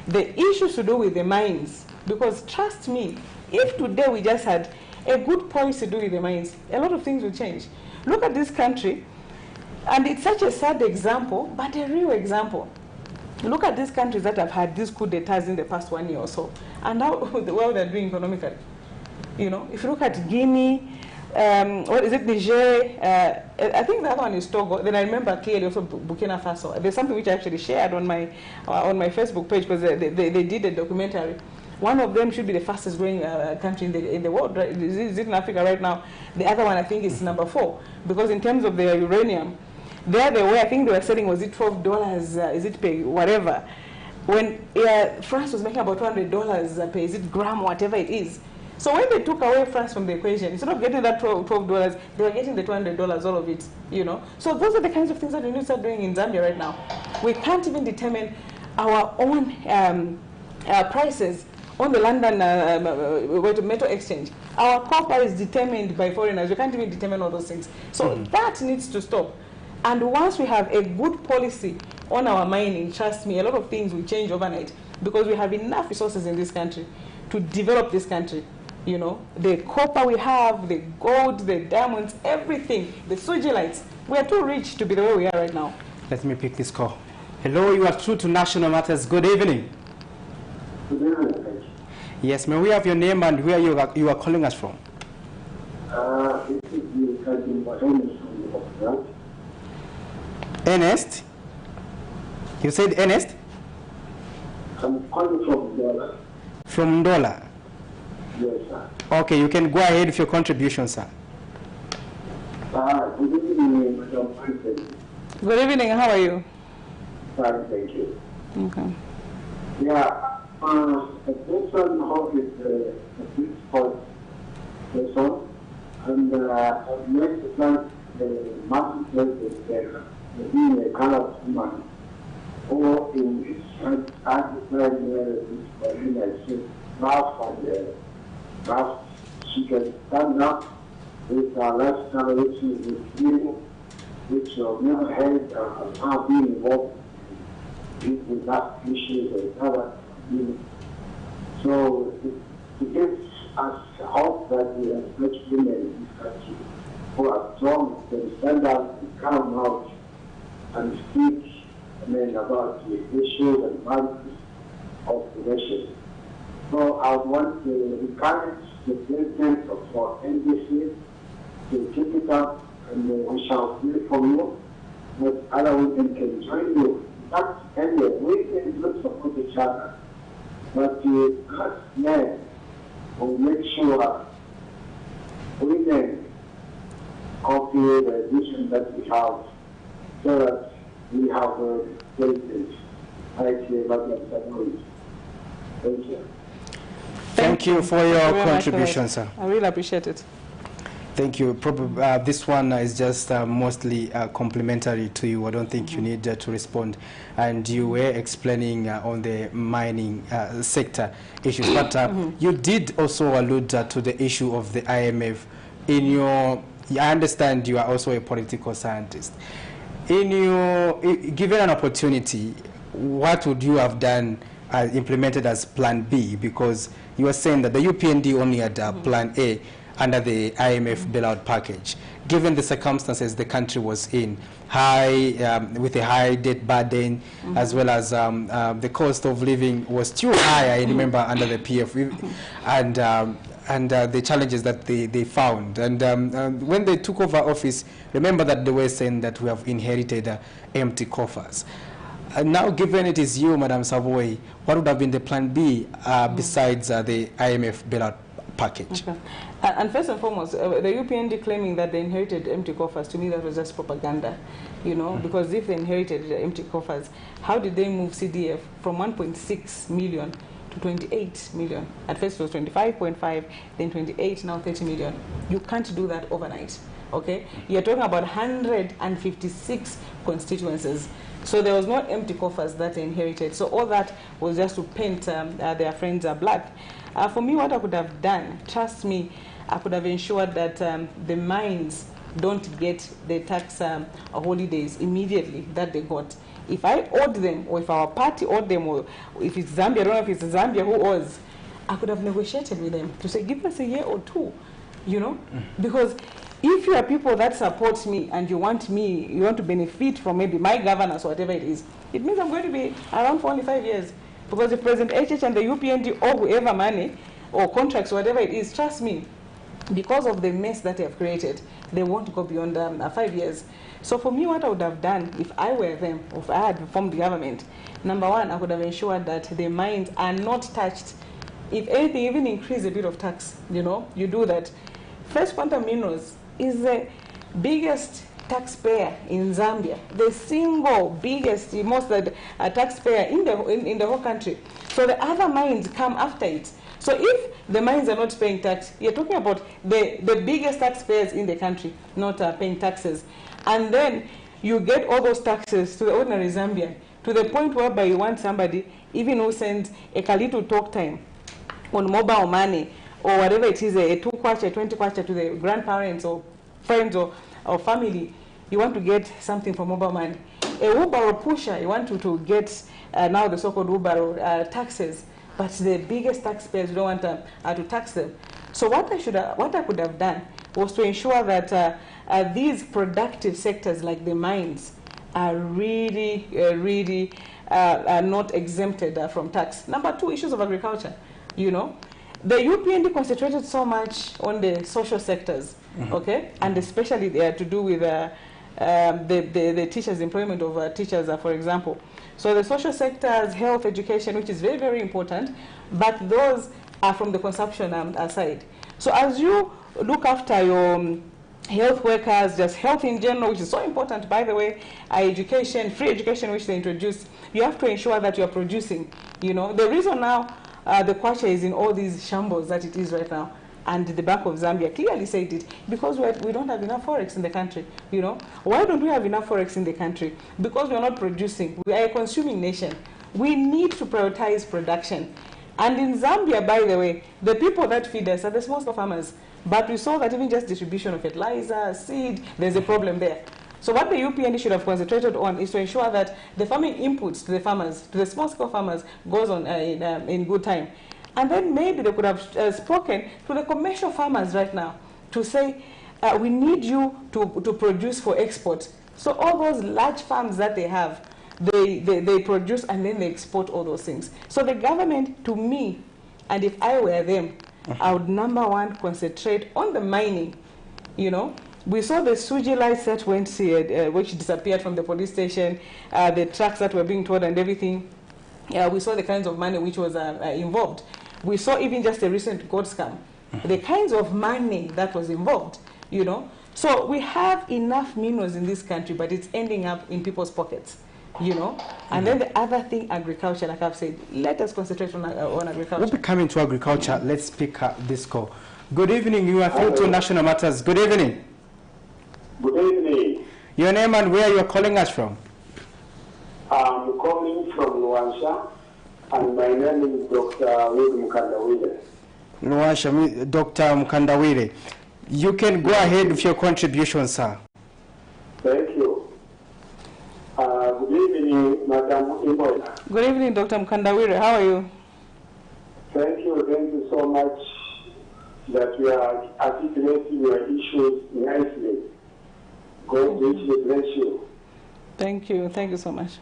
The issues to do with the mines, because trust me, if today we just had a good policy to do with the mines, a lot of things will change. Look at this country, and it's such a sad example, but a real example. Look at these countries that have had these coup d'etats in the past 1 year or so, and how well they're doing economically. You know, if you look at Guinea, what is it, Niger, I think the other one is Togo, then I remember clearly also Burkina Faso. There's something which I actually shared on my Facebook page, because they did a documentary. One of them should be the fastest growing country in the world, right? Is it in Africa right now? The other one I think is number 4, because in terms of their uranium, there they were, I think they were selling, was it $12, is it pay, whatever. When France was making about $200 per, is it gram, whatever it is. So when they took away France from the equation, instead of getting that $12, they were getting the $200, all of it, you know. So those are the kinds of things that we need to start doing in Zambia right now. We can't even determine our own prices on the London Metal Exchange. Our copper is determined by foreigners. We can't even determine all those things. So that needs to stop. And once we have a good policy on our mining, trust me, a lot of things will change overnight, because we have enough resources in this country to develop this country. You know, the copper we have, the gold, the diamonds, everything, the sugilites. We are too rich to be the way we are right now. Let me pick this call. Hello, you are true to National Matters. Good evening. Good evening. Yes, may we have your name and where you are calling us from? This is the Captain Ernest from Ernest? You said Ernest? I'm calling from Ndola. From Ndola? Yes, sir. Okay, you can go ahead with your contribution, sir. Good evening, Madam President. Good evening, how are you? Fine, thank you. Okay. Yeah, the person who is a principal person, and I've met the Martin President there, being a colored woman, or in this advertising this Marina said, perhaps she can stand up with our lifestyle, which is with which I've never had how being involved with that issues and other things. So it gives us hope that we have such women in this country who are strong, can stand up and come out and speak about the issues and values of the nation. So I want to encourage the president of NDC to keep it up, and we shall hear from you, but other women can join you. That's anyway, we can look support each other, but us men will make sure women copy the vision that we have, so that we have a president like Madam SABOI. Thank you. Thank you for your contribution, sir. I really appreciate it. Thank you. Probably this one is just mostly complimentary to you. I don't think you need to respond. And you were explaining on the mining sector issues, but you did also allude to the issue of the IMF. In your, I understand you are also a political scientist. In your, given an opportunity, what would you have done implemented as Plan B? Because you were saying that the UPND only had Plan A under the IMF bailout package. Given the circumstances the country was in, with a high debt burden, as well as the cost of living was too high, I remember, under the PF, and the challenges that they found. And when they took over office, remember that they were saying that we have inherited empty coffers. Now, given it is you, Madam SABOI, what would have been the Plan B besides the IMF bailout package? Okay. And first and foremost, the UPND claiming that they inherited empty coffers, to me that was just propaganda, you know, because if they inherited empty coffers, how did they move CDF from 1.6 million to 28 million? At first it was 25.5, then 28, now 30 million. You can't do that overnight, okay? You're talking about 156 constituencies. So there was no empty coffers that they inherited. So all that was just to paint their friends black. For me, what I could have done, trust me, I could have ensured that the mines don't get the tax holidays immediately that they got. If I owed them, or if our party owed them, or if it's Zambia, I don't know if it's Zambia who owes, I could have negotiated with them to say, give us a year or two, you know? Because if you are people that support me and you want to benefit from maybe my governance or whatever it is, it means I'm going to be around for only 5 years. Because if President HH and the UPND owe whoever money or contracts, whatever it is, trust me, because of the mess that they have created, they won't go beyond 5 years. So for me, what I would have done if I were them, or if I had formed the government, number one, I would have ensured that the mines are not touched. If anything, even increase a bit of tax, you know, you do that. First Quantum Minerals is the biggest taxpayer in Zambia, the single biggest, most taxpayer in the whole country. So the other mines come after it. So if the mines are not paying tax, you're talking about the biggest taxpayers in the country not paying taxes. And then you get all those taxes to the ordinary Zambian, to the point whereby you want somebody, even who sends a little talk time on mobile money, or whatever it is, a 2 kwacha, 20 kwacha to the grandparents or friends or family, you want to get something from mobile money. A Uber pusher, you want to get now the so-called Uber taxes, but the biggest taxpayers, you don't want to tax them. So what I could have done was to ensure that these productive sectors like the mines are really not exempted from tax. Number two, issues of agriculture, you know. The UPND concentrated so much on the social sectors, okay, and especially they had to do with the teachers' employment of teachers, for example. So the social sectors, health, education, which is very, very important, but those are from the consumption side. So as you look after your health workers, just health in general, which is so important, by the way, education, free education, which they introduced, you have to ensure that you are producing, you know. The reason now the kwacha is in all these shambles that it is right now, and the Bank of Zambia clearly said it, because we don't have enough forex in the country, you know. Why don't we have enough forex in the country? Because we are not producing. We are a consuming nation. We need to prioritize production. And in Zambia, by the way, the people that feed us are the small farmers. But we saw that even just distribution of fertilizer, seed, there's a problem there. So what the UPND should have concentrated on is to ensure that the farming inputs to the farmers, to the small-scale farmers, goes on in good time. And then maybe they could have spoken to the commercial farmers right now to say, we need you to produce for export. So all those large farms that they have, they produce and then they export all those things. So the government, to me, and if I were them, I would, number one, concentrate on the mining, you know. We saw the Suji lights that went, which disappeared from the police station, the trucks that were being towed and everything. We saw the kinds of money which was involved. We saw even just a recent gold scam, the kinds of money that was involved, you know. So we have enough minerals in this country, but it's ending up in people's pockets, you know. And then the other thing, agriculture, like I've said, let us concentrate on agriculture. We'll be coming to agriculture. Let's pick up this call. Good evening. You are through to National Matters. Good evening. Good evening. Your name and where you're calling us from? I'm calling from Luansha, and my name is Dr. Mukandawire. Luansha, Dr. Mukandawire. You can go ahead with your contribution, sir. Thank you. Good evening, Madam IMBOELA. Good evening, Dr. Mukandawire. How are you? Thank you so much that you are articulating your issues nicely. God richly bless you. Thank you so much.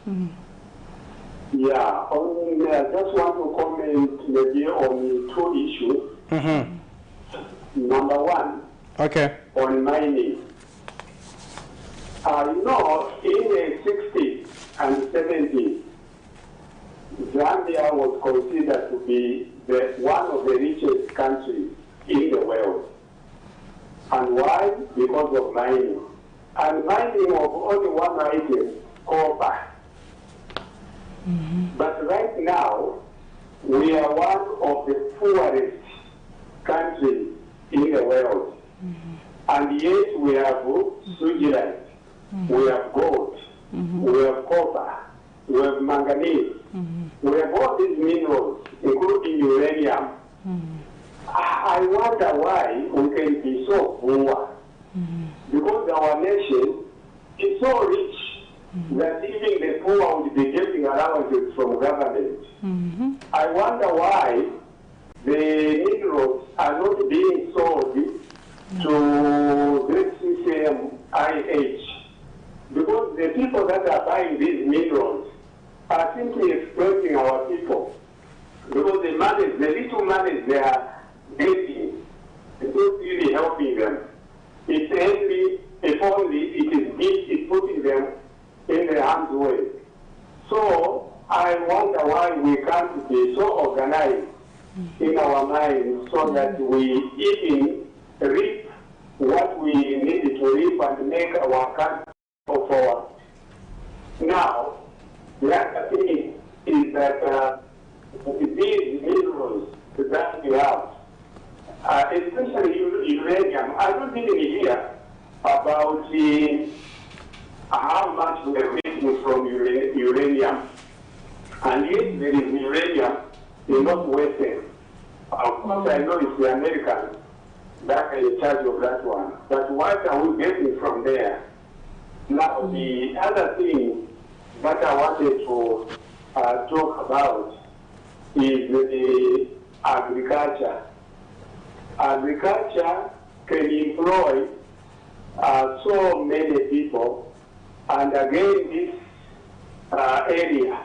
Yeah, only I just want to comment maybe on two issues. Number one, okay, on mining. You know, in the 60s and 70s, Zambia was considered to be one of the richest countries in the world. And why? Because of mining. And mining of only one item, copper. But right now, we are one of the poorest countries in the world. And yet we have sugilite, we have gold, we have copper, we have manganese, we have all these minerals, including uranium. I wonder why we can be so poor Because our nation is so rich that even the poor would be getting allowances from government. I wonder why the minerals are not being sold to this CCMIH. Because the people that are buying these minerals are simply exploiting our people. Because the money, the little money they are getting, is not really helping them. It's only, if only it is putting them in the harm's way. So I wonder why we can't be so organized in our minds so that we even reap what we need to reap and make our country go forward. Now, the other thing is that these minerals that we have, especially uranium, I don't even hear about how much we are making from uranium. And yet there is uranium in Northwestern. Of course, I know it's the Americans that are in charge of that one. But what are we getting from there? Now, the other thing that I wanted to talk about is the agriculture. Agriculture can employ so many people, and again, this area,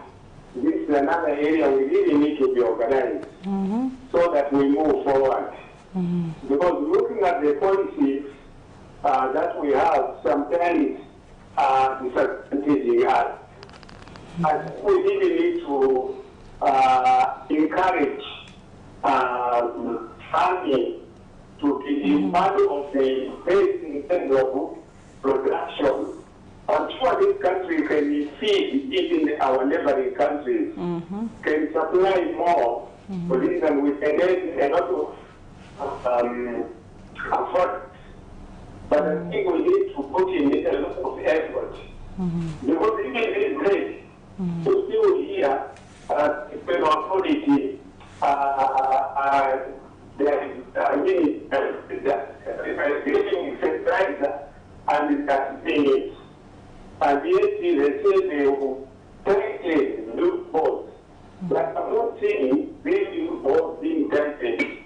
this is another area we really need to be organized so that we move forward. Because looking at the policies that we have, sometimes disadvantaging us. I think we really need to encourage farming to be part of the base in terms of production. I'm sure this country can feed even our neighboring countries, can supply more. For instance, we can get a lot of effort. But I think we need to put in a lot of effort. Because even this days, to still here, the authority, getting fertilizer and that thing. And yet they say they will take new boats. But I'm not seeing these new boats being taken.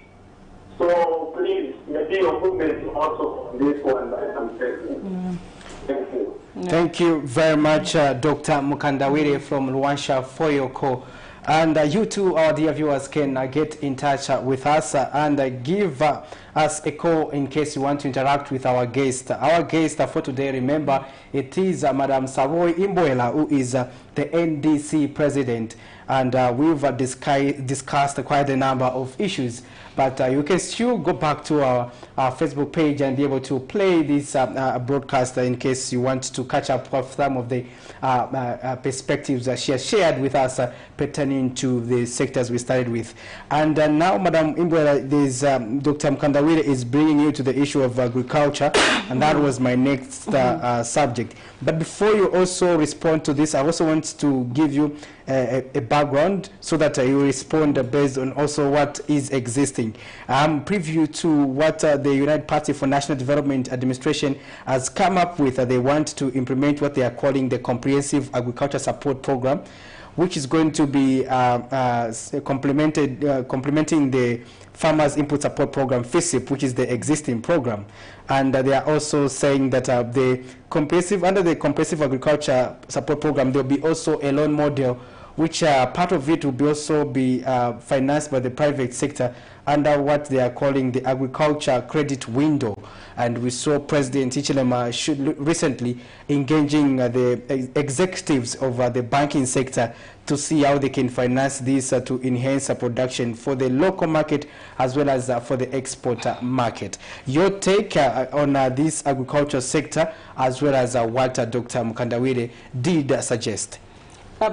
So please, maybe your comment also on this one that I'm saying. Thank you. Thank you very much, Dr. Mukandawire from Luansha Foyoko. And you too, our dear viewers, can get in touch with us and give us a call in case you want to interact with our guest. Our guest for today, remember, it is Madam SABOI IMBOELA, who is the NDC president. And we've discussed quite a number of issues. But you can still go back to our Facebook page and be able to play this broadcast in case you want to catch up with some of the perspectives that she has shared with us pertaining to the sectors we started with. And now, Madam IMBOELA, Dr. Mukandawire is bringing you to the issue of agriculture, and that was my next subject. But before you also respond to this, I also want to give you a background so that you respond based on also what is existing. Preview to what the United Party for National Development Administration has come up with. They want to implement what they are calling the Comprehensive Agriculture Support Program, which is going to be complementing the Farmers Input Support Program, FISIP, which is the existing program. And they are also saying that under the Comprehensive Agriculture Support Program, there will be also a loan model, which part of it will be also be financed by the private sector under what they are calling the agriculture credit window. And we saw President Hichilema recently engaging the executives of the banking sector to see how they can finance this to enhance production for the local market as well as for the export market. Your take on this agriculture sector as well as what Dr. Mukandawire did suggest?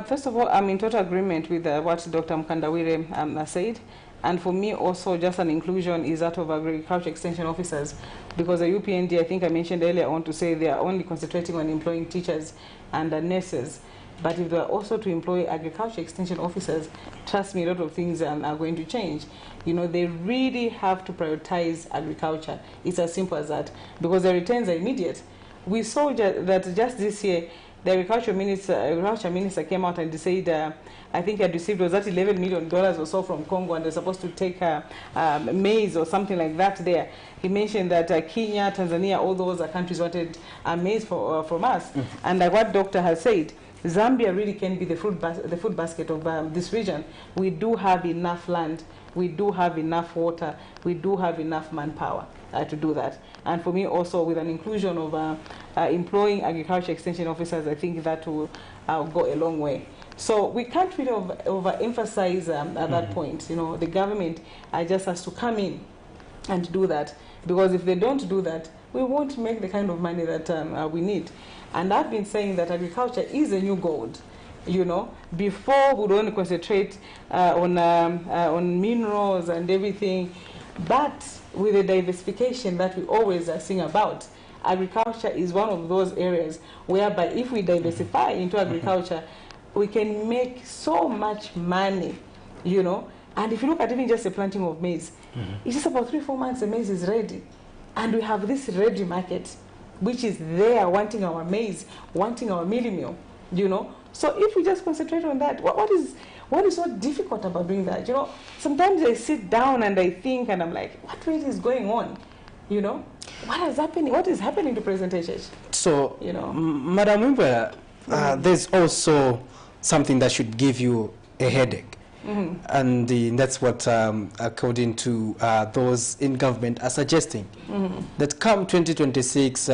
First of all, I'm in total agreement with what Dr. Mukandawire said. And for me also, just an inclusion is that of agriculture extension officers, because the UPND, I think I mentioned earlier on to say they are only concentrating on employing teachers and nurses. But if they are also to employ agriculture extension officers, trust me, a lot of things are going to change. You know, they really have to prioritize agriculture. It's as simple as that, because the returns are immediate. We saw that just this year, the agriculture minister came out and said, I think he had received, was that $11 million or so from Congo, and they're supposed to take maize or something like that there. He mentioned that Kenya, Tanzania, all those countries wanted maize from us. And like what Doctor has said, Zambia really can be the food basket of this region. We do have enough land, we do have enough water, we do have enough manpower to do that. And for me also, with an inclusion of employing agriculture extension officers, I think that will go a long way. So we can't really overemphasize at that point. You know, the government just has to come in and do that, because if they don't do that, we won't make the kind of money that we need. And I've been saying that agriculture is a new gold. You know, before we would only concentrate on minerals and everything, but with the diversification that we always sing about, agriculture is one of those areas whereby if we diversify into agriculture, we can make so much money, you know. And if you look at even just the planting of maize, it's just about 3-4 months the maize is ready. And we have this ready market, which is there wanting our maize, wanting our mealie meal, you know. So if we just concentrate on that, what is so difficult about doing that? You know, sometimes I sit down and I think, and I'm like, what really is going on? You know, what is happening to presentation? So, you know, Madam IMBOELA, there's also something that should give you a headache. And that's what, according to those in government, are suggesting. That come 2026,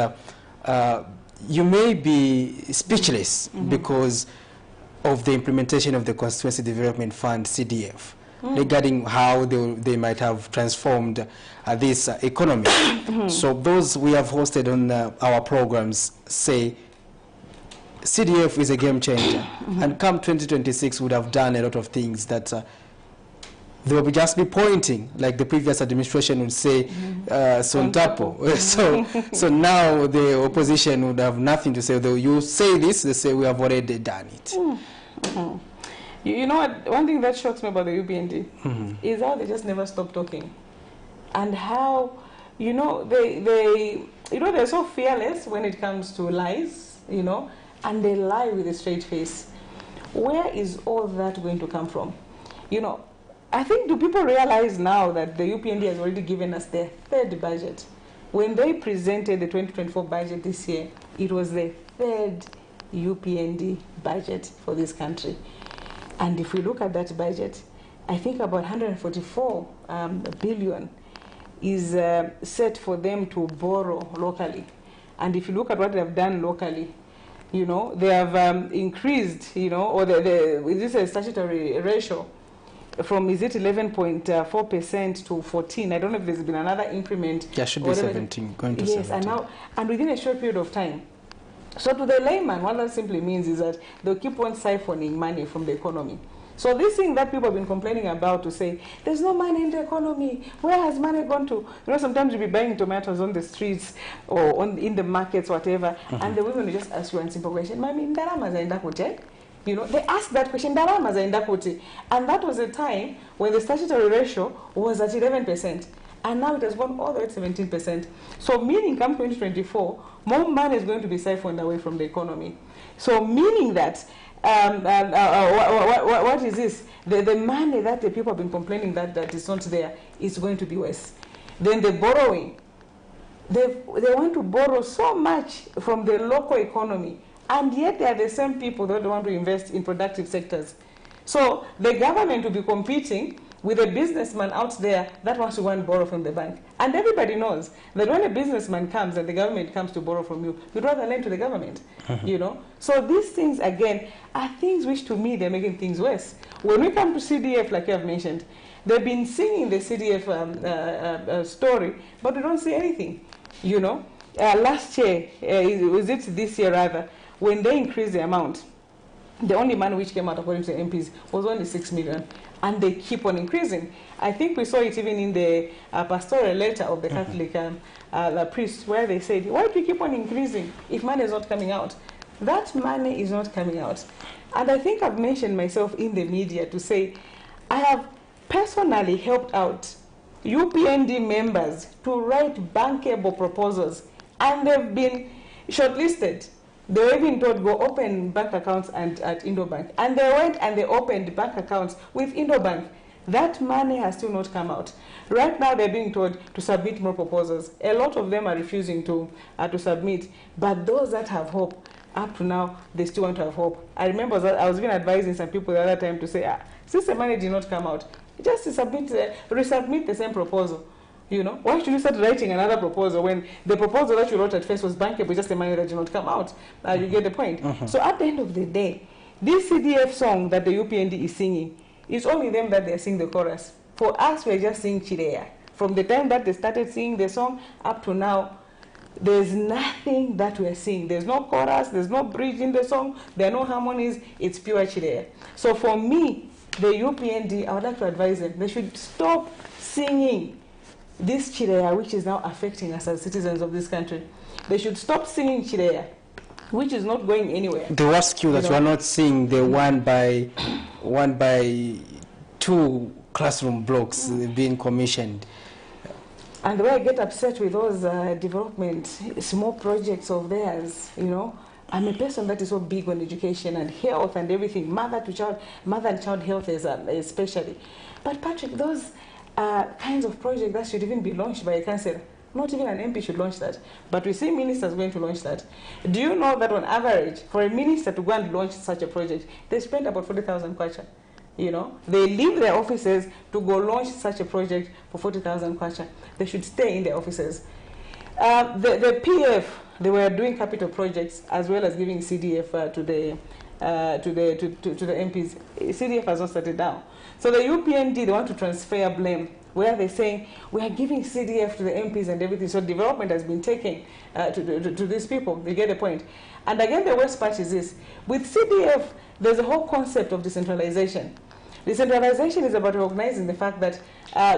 you may be speechless because of the implementation of the Constituency Development Fund, CDF, regarding how they might have transformed this economy. So those we have hosted on our programs say CDF is a game changer, and come 2026 would have done a lot of things that they will just be pointing, like the previous administration would say, Sontapo. So now the opposition would have nothing to say. Though you say this, they say we have already done it. You know what? One thing that shocks me about the UPND is how they just never stop talking, and how, you know, they're so fearless when it comes to lies, you know, and they lie with a straight face. Where is all that going to come from? You know, I think, do people realize now that the UPND has already given us their third budget? When they presented the 2024 budget this year, it was the third UPND budget for this country. And if we look at that budget, I think about 144 billion is set for them to borrow locally. And if you look at what they have done locally, you know, they have increased, you know, or this is a statutory ratio from, is it 11.4% to 14? I don't know if there's been another increment. Yeah, should be 17, going to 17. Yes, and within a short period of time. So to the layman, what that simply means is that they'll keep on siphoning money from the economy. So this thing that people have been complaining about, to say, there's no money in the economy, where has money gone to? You know, sometimes you'll be buying tomatoes on the streets or in the markets, whatever, and the women will just ask you a simple question, Mami, ndarama zaenda kote? You know, they ask that question, ndarama zaenda kote? And that was a time when the statutory ratio was at 11%. And now it has gone all the way to 17%. So meaning come 2024, more money is going to be siphoned away from the economy. So meaning that, what is this? The money that the people have been complaining that is not there is going to be worse. Then the borrowing. They want to borrow so much from the local economy, and yet they are the same people that want to invest in productive sectors. So the government will be competing with a businessman out there that wants to go and borrow from the bank. And everybody knows that when a businessman comes and the government comes to borrow from you, you'd rather lend to the government, you know. So these things, again, are things which to me, they're making things worse. When we come to CDF, like you have mentioned, they've been singing the CDF story, but we don't see anything, you know. Last year, was it this year rather, when they increased the amount, the only money which came out according to the MPs was only 6 million, and they keep on increasing. I think we saw it even in the pastoral letter of the Catholic priests, where they said, why do we keep on increasing if money is not coming out? That money is not coming out. And I think I've mentioned myself in the media to say, I have personally helped out UPND members to write bankable proposals, and they've been shortlisted. They were even told, go open bank accounts at Indobank. And they went and they opened bank accounts with Indobank. That money has still not come out. Right now they're being told to submit more proposals. A lot of them are refusing to submit. But those that have hope, up to now, they still want to have hope. I remember that I was even advising some people the other time to say, since the money did not come out, just to resubmit the same proposal. You know, why should you start writing another proposal when the proposal that you wrote at first was bankable, just the money that did not come out? You get the point. So at the end of the day, this CDF song that the UPND is singing, it's only them that they're singing the chorus. For us, we're just singing Chirea. From the time that they started singing the song up to now, there's nothing that we're singing. There's no chorus, there's no bridge in the song, there are no harmonies, it's pure Chirea. So for me, the UPND, I would like to advise them, they should stop singing this Chirea, which is now affecting us as citizens of this country. They should stop singing Chirea, which is not going anywhere. The worst cue that you are not seeing the one by 2 classroom blocks being commissioned. And the way I get upset with those development, small projects of theirs, you know, I'm a person that is so big on education and health and everything, mother and child health especially. But Patrick, those kinds of projects that should even be launched by a councillor. Not even an MP should launch that. But we see ministers going to launch that. Do you know that on average, for a minister to go and launch such a project, they spend about 40,000 kwacha? You know, they leave their offices to go launch such a project for 40,000 kwacha. They should stay in their offices. The PF, they were doing capital projects as well as giving CDF to the MPs. CDF has not started down. So the UPND, they want to transfer blame, where they're saying, we are giving CDF to the MPs and everything, so development has been taken to these people. You get the point. And again, the worst part is this. With CDF, there's a whole concept of decentralization. Decentralization is about recognizing the fact that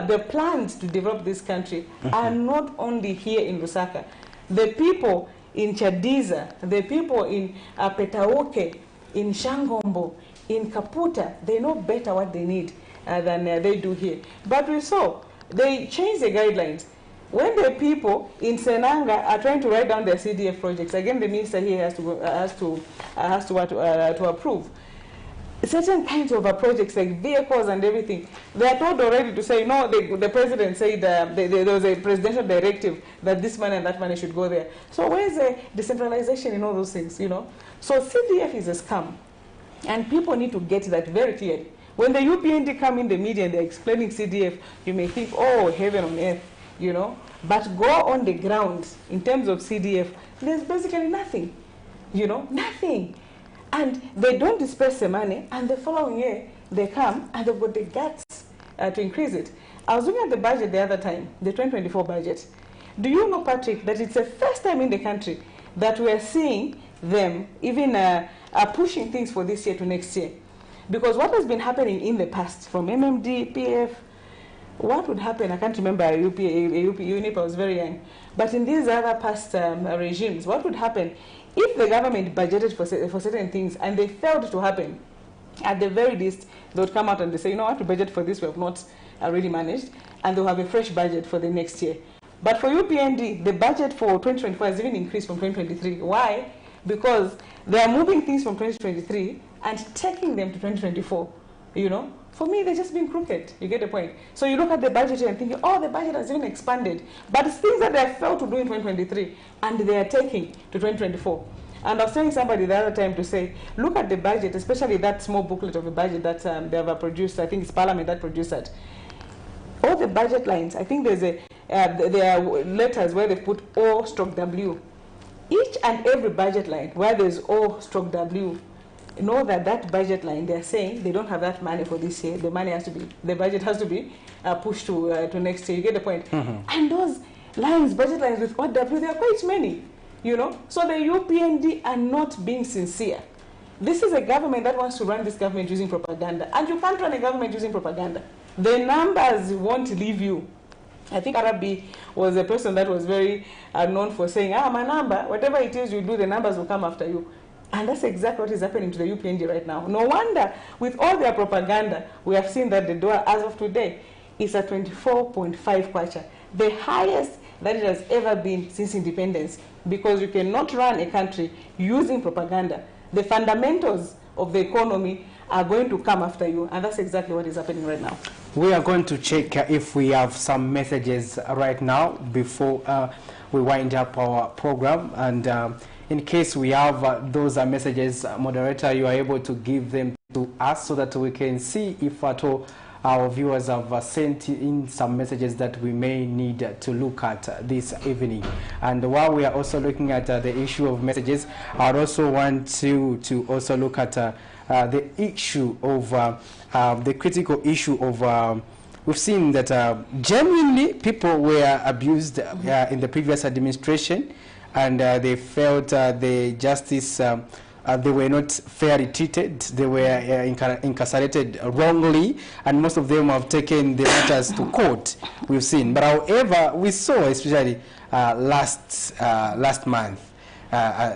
the plans to develop this country are not only here in Lusaka. The people in Chadiza, the people in Petauke, in Shangombo, in Kaputa, they know better what they need than they do here. But we saw, they changed the guidelines. When the people in Senanga are trying to write down their CDF projects, again the minister here has to approve. Certain kinds of projects like vehicles and everything, they are told already to say, no, the president said there was a presidential directive that this money and that money should go there. So where is the decentralization in all those things, you know? So CDF is a scam, and people need to get that very clearly. When the UPND come in the media and they're explaining CDF, you may think, oh, heaven on earth, you know? But go on the ground in terms of CDF, there's basically nothing, you know, nothing. And they don't disperse the money, and the following year, they come and they've got the guts to increase it. I was looking at the budget the other time, the 2024 budget. Do you know, Patrick, that it's the first time in the country that we are seeing them even pushing things for this year to next year? Because what has been happening in the past, from MMD, PF, what would happen? I can't remember, UNIP, I was very young. But in these other past regimes, what would happen if the government budgeted for certain things and they failed to happen? At the very least, they would come out and they say, you know what, to budget for this, we have not really managed, and they'll have a fresh budget for the next year. But for UPND, the budget for 2024 has even increased from 2023. Why? Because they are moving things from 2023 and taking them to 2024, you know? For me, they're just being crooked. You get the point? So you look at the budget and think, oh, the budget has even expanded. But it's things that they failed to do in 2023, and they are taking to 2024. And I was telling somebody the other time to say, look at the budget, especially that small booklet of a budget that they have produced. I think it's Parliament that produced that. All the budget lines, I think there's there are letters where they put O/W. Each and every budget line where there's O/W, know that that budget line, they're saying they don't have that money for this year. The budget has to be pushed to next year. You get the point? And those lines, budget lines with O/W, there are quite many, you know. So the UPND are not being sincere. This is a government that wants to run this government using propaganda. And you can't run a government using propaganda. The numbers won't leave you. I think Arabi was a person that was very known for saying, my number, whatever it is you do, the numbers will come after you. And that's exactly what is happening to the UPND right now. No wonder, with all their propaganda, we have seen that the dollar, as of today, is at 24.5 kwacha, the highest that it has ever been since independence, because you cannot run a country using propaganda. The fundamentals of the economy are going to come after you, and that's exactly what is happening right now. We are going to check if we have some messages right now before we wind up our program, and in case we have those messages, moderator, you are able to give them to us so that we can see if at all our viewers have sent in some messages that we may need to look at this evening. And while we are also looking at the issue of messages, I would also want to also look at the issue of the critical issue of we've seen that genuinely people were abused in the previous administration, and they felt the justice, they were not fairly treated. They were incarcerated wrongly, and most of them have taken the matters to court, we've seen. But however, we saw, especially last month,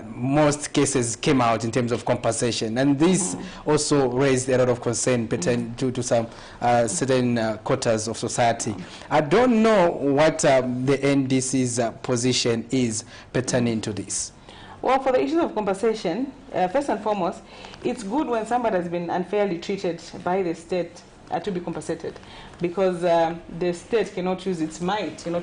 most cases came out in terms of compensation, and this also raised a lot of concern pertaining to some certain quarters of society. I don't know what the NDC's position is pertaining to this. Well, for the issue of compensation, first and foremost, it's good when somebody has been unfairly treated by the state to be compensated, because the state cannot use its might, to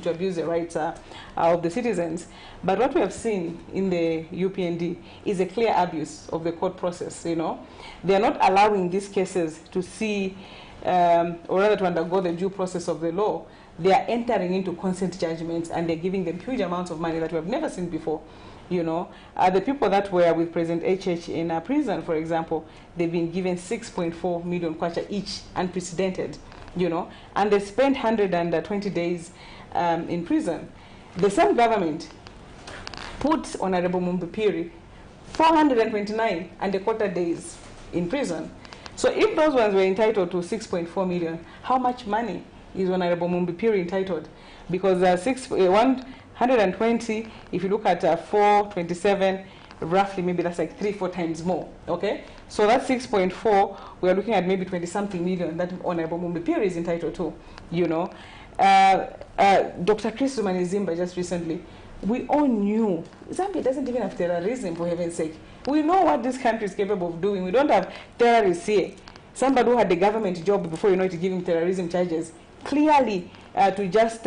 abuse the rights of the citizens. But what we have seen in the UPND is a clear abuse of the court process. They are not allowing these cases to see, or rather to undergo the due process of the law. They are entering into consent judgments, and they're giving them huge amounts of money that we have never seen before. The people that were with President HH in prison, for example, they've been given 6.4 million kwacha each, unprecedented, and they spent 120 days in prison. The same government put Honorable Mumbipiri 429 and a quarter days in prison. So if those ones were entitled to 6.4 million, how much money is Honorable Mumbipiri entitled? Because 120, if you look at 427, roughly maybe that's like 3-4 times more, okay? So that's 6.4, we are looking at maybe 20-something million that Honorable Mumbipiri is entitled to, Dr. Chris Zumanizimba just recently, we all knew Zambia doesn't even have terrorism, for heaven's sake. We know what this country is capable of doing. We don't have terrorists here. Somebody who had the government job before you know it, give him terrorism charges. Clearly, to just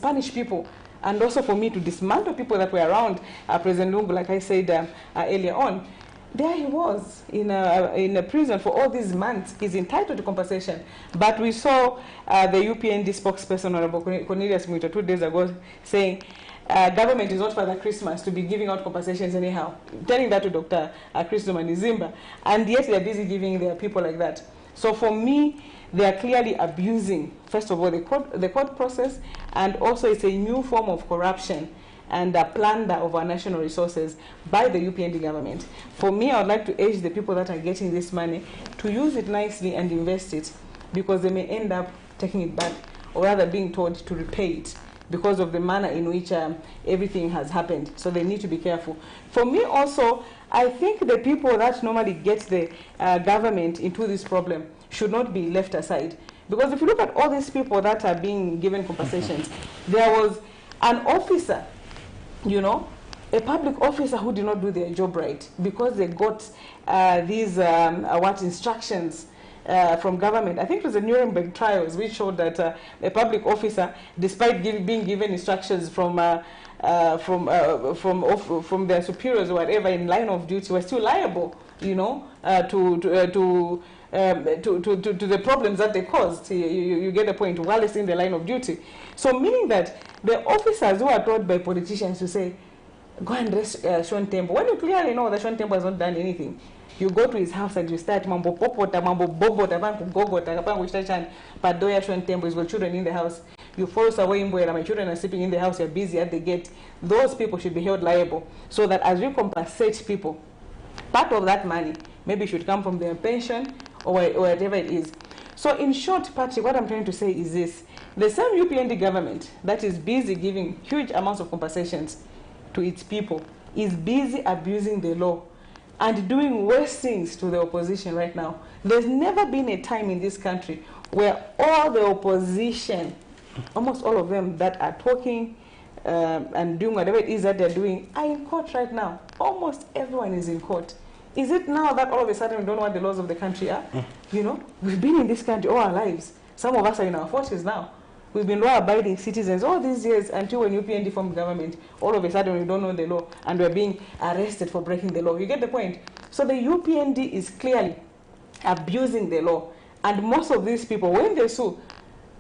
punish people, and also for me to dismantle people that were around President Lungu, like I said earlier on. There he was in a prison for all these months. He's entitled to compensation. But we saw the UPND spokesperson, Honorable Cornelius Mwita, 2 days ago saying government is not Father Christmas to be giving out compensations anyhow, telling that to Dr. Chris Zumanizimba, and yet they're busy giving their people like that. So for me, they are clearly abusing, first of all, the court process, and also it's a new form of corruption and a plunder of our national resources by the UPND government. For me, I would like to urge the people that are getting this money to use it nicely and invest it, because they may end up taking it back, or rather being told to repay it because of the manner in which everything has happened. So they need to be careful. For me also, I think the people that normally get the government into this problem should not be left aside. Because if you look at all these people that are being given compensations, there was an officer, a public officer who did not do their job right because they got these instructions from government. I think it was the Nuremberg trials which showed that a public officer, despite being given instructions from their superiors or whatever in line of duty, was still liable, to the problems that they caused. You get the point, while it's in the line of duty. So meaning that the officers who are told by politicians to say, go and arrest Sean Tembo, when you clearly know that Sean Tembo has not done anything, you go to his house and you start mambo popota, mambo bobota, mambo gogota, mambo chachan, padoya Sean Tembo, he's got children in the house. You force away IMBOELA, my children are sleeping in the house, you're busy at the gate. Those people should be held liable, so that as we compensate people, part of that money maybe should come from their pension or whatever it is. So in short, Patrick, what I'm trying to say is this. The same UPND government that is busy giving huge amounts of compensations to its people is busy abusing the law and doing worse things to the opposition right now. There's never been a time in this country where all the opposition, almost all of them that are talking and doing whatever it is that they're doing, are in court right now. Almost everyone is in court. Is it now that all of a sudden we don't know what the laws of the country are? You know, we've been in this country all our lives. Some of us are in our 40s now. We've been law-abiding citizens all these years until when UPND formed government, all of a sudden we don't know the law and we're being arrested for breaking the law. You get the point? So the UPND is clearly abusing the law. And most of these people, when they sue,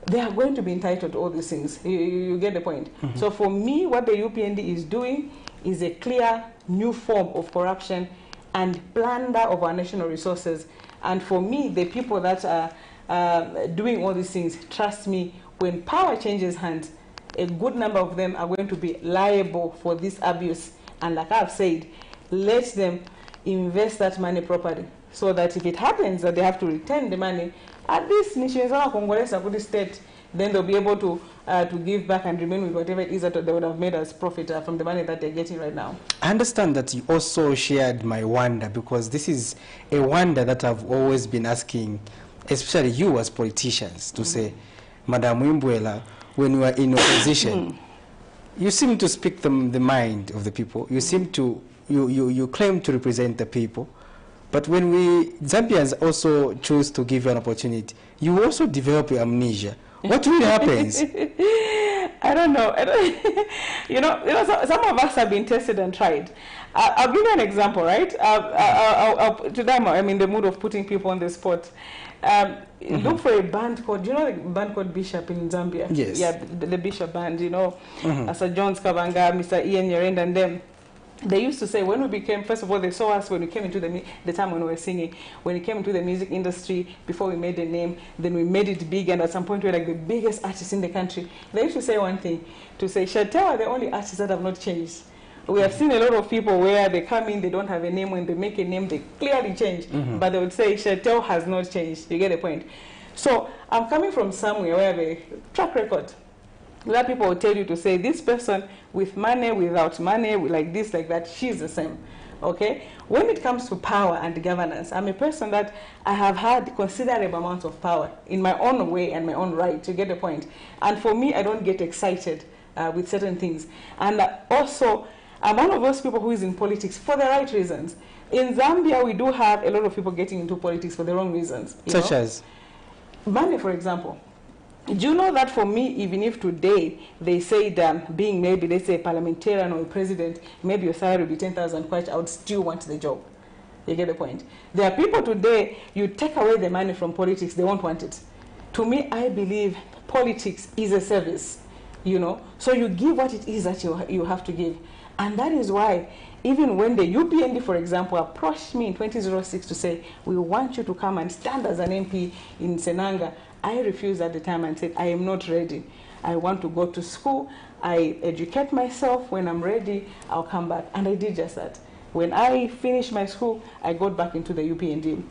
they are going to be entitled to all these things. You get the point? So for me, what the UPND is doing is a clear new form of corruption and plunder of our national resources. And for me, the people that are doing all these things, trust me, when power changes hands, a good number of them are going to be liable for this abuse. And like I've said, let them invest that money properly, so that if it happens that they have to return the money, at least the state, then they'll be able to give back and remain with whatever it is that they would have made as profit from the money that they're getting right now. I understand that you also shared my wonder, because this is a wonder that I've always been asking, especially you as politicians, to say, Madam IMBOELA, when you are in opposition, you seem to speak the mind of the people. You seem to, you claim to represent the people. But when we Zambians also choose to give you an opportunity, you also develop your amnesia. What really happens? I don't know. You know, some of us have been tested and tried. I'll give you an example, right? Today I'm in the mood of putting people on the spot. Look for a band called, you know the band called Bishop in Zambia? Yes. Yeah, the Bishop band, you know, Sir Jones Kabanga, Mr. Ian Yerend and them. They used to say when we became, first of all, they saw us when we came into the time when we were singing, when we came into the music industry, before we made a name, then we made it big, and at some point we were like the biggest artists in the country. They used to say one thing, to say, Chantel are the only artists that have not changed. We have seen a lot of people where they come in, they don't have a name. When they make a name, they clearly change. But they would say, Chantel has not changed. You get the point? So I'm coming from somewhere where I have a track record. Where people will tell you to say, this person with money, without money, like this, like that, she's the same. Okay? When it comes to power and governance, I'm a person that I have had considerable amounts of power in my own way and my own right. You get the point? And for me, I don't get excited with certain things. And also, I'm one of those people who is in politics for the right reasons. In Zambia, we do have a lot of people getting into politics for the wrong reasons. Such as? Money, for example. Do you know that for me, even if today they say that being maybe, let's say, a parliamentarian or a president, maybe your salary will be 10,000 kwacha, I would still want the job. You get the point? There are people today, you take away the money from politics, they won't want it. To me, I believe politics is a service, you know. So you give what it is that you have to give. And that is why, even when the UPND, for example, approached me in 2006 to say, we want you to come and stand as an MP in Senanga, I refused at the time and said, I am not ready. I want to go to school. I educate myself. When I'm ready, I'll come back. And I did just that. When I finished my school, I got back into the UPND.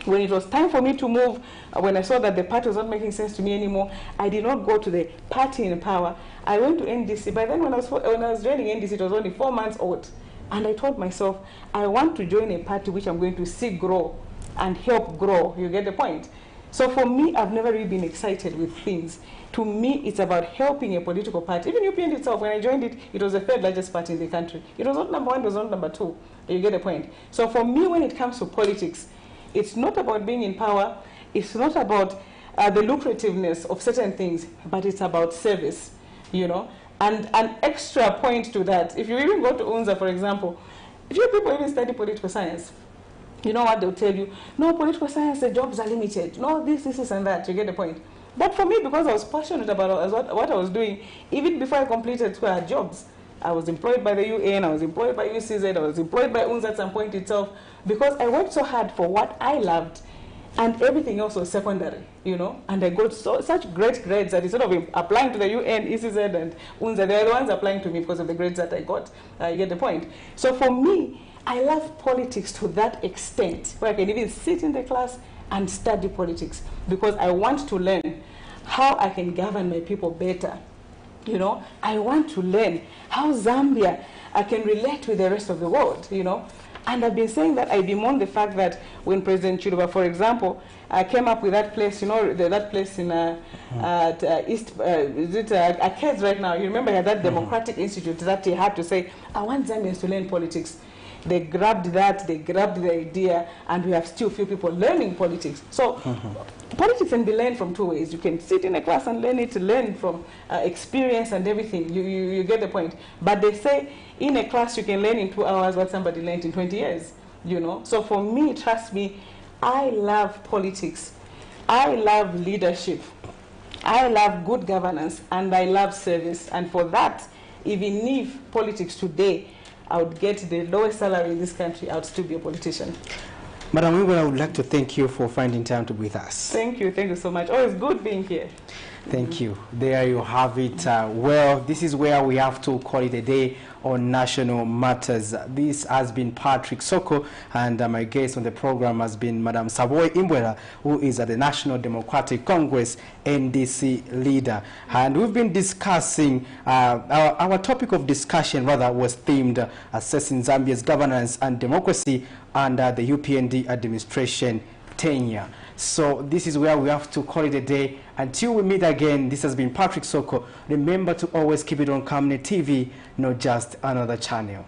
When it was time for me to move, when I saw that the party was not making sense to me anymore, I did not go to the party in power. I went to NDC. By then, when I was joining NDC, it was only 4 months old. And I told myself, I want to join a party which I'm going to see grow and help grow. You get the point? So for me, I've never really been excited with things. To me, it's about helping a political party. Even UPND itself, when I joined it, it was the third largest party in the country. It was not number one, it was not number two. You get the point? So for me, when it comes to politics, it's not about being in power. It's not about the lucrativeness of certain things, but it's about service, you know. And an extra point to that, if you even go to UNZA, for example, if you people even study political science, you know what they'll tell you? No, political science, the jobs are limited. No, this, and that. You get the point? But for me, because I was passionate about what I was doing, even before I completed school, I had jobs. I was employed by the UN, I was employed by UCZ, I was employed by UNZA at some point itself, because I worked so hard for what I loved, and everything else was secondary, you know. And I got such great grades that instead of applying to the UN, UCZ, and UNZA, they were the ones applying to me because of the grades that I got. You get the point? So for me, I love politics to that extent where I can even sit in the class and study politics because I want to learn how I can govern my people better. You know, I want to learn how Zambia I can relate with the rest of the world, you know. And I've been saying that I bemoan the fact that when President Chiluba, for example, came up with that place, you know, that place in East, is it Arcades right now? You remember he had that Democratic Institute that he had to say, I want Zambians to learn politics. They grabbed that, they grabbed the idea, and we have still few people learning politics. So politics can be learned from two ways. You can sit in a class and learn it, learn from experience and everything. You get the point. But they say in a class you can learn in 2 hours what somebody learned in 20 years, you know. So for me, trust me, I love politics. I love leadership. I love good governance, and I love service. And for that, even if politics today, I would get the lowest salary in this country, I would still be a politician. Madam IMBOELA, I would like to thank you for finding time to be with us. Thank you so much. Always good being here. Thank you. There you have it. Well, this is where we have to call it a day on national matters. This has been Patrick SOKO, and my guest on the program has been Madam SABOI IMBOELA, who is the National Democratic Congress NDC leader. And we've been discussing, our topic of discussion rather was themed assessing Zambia's governance and democracy under the UPND administration tenure. So this is where we have to call it a day. Until we meet again, this has been Patrick SOKO. Remember to always keep it on Kamne TV, not just another channel.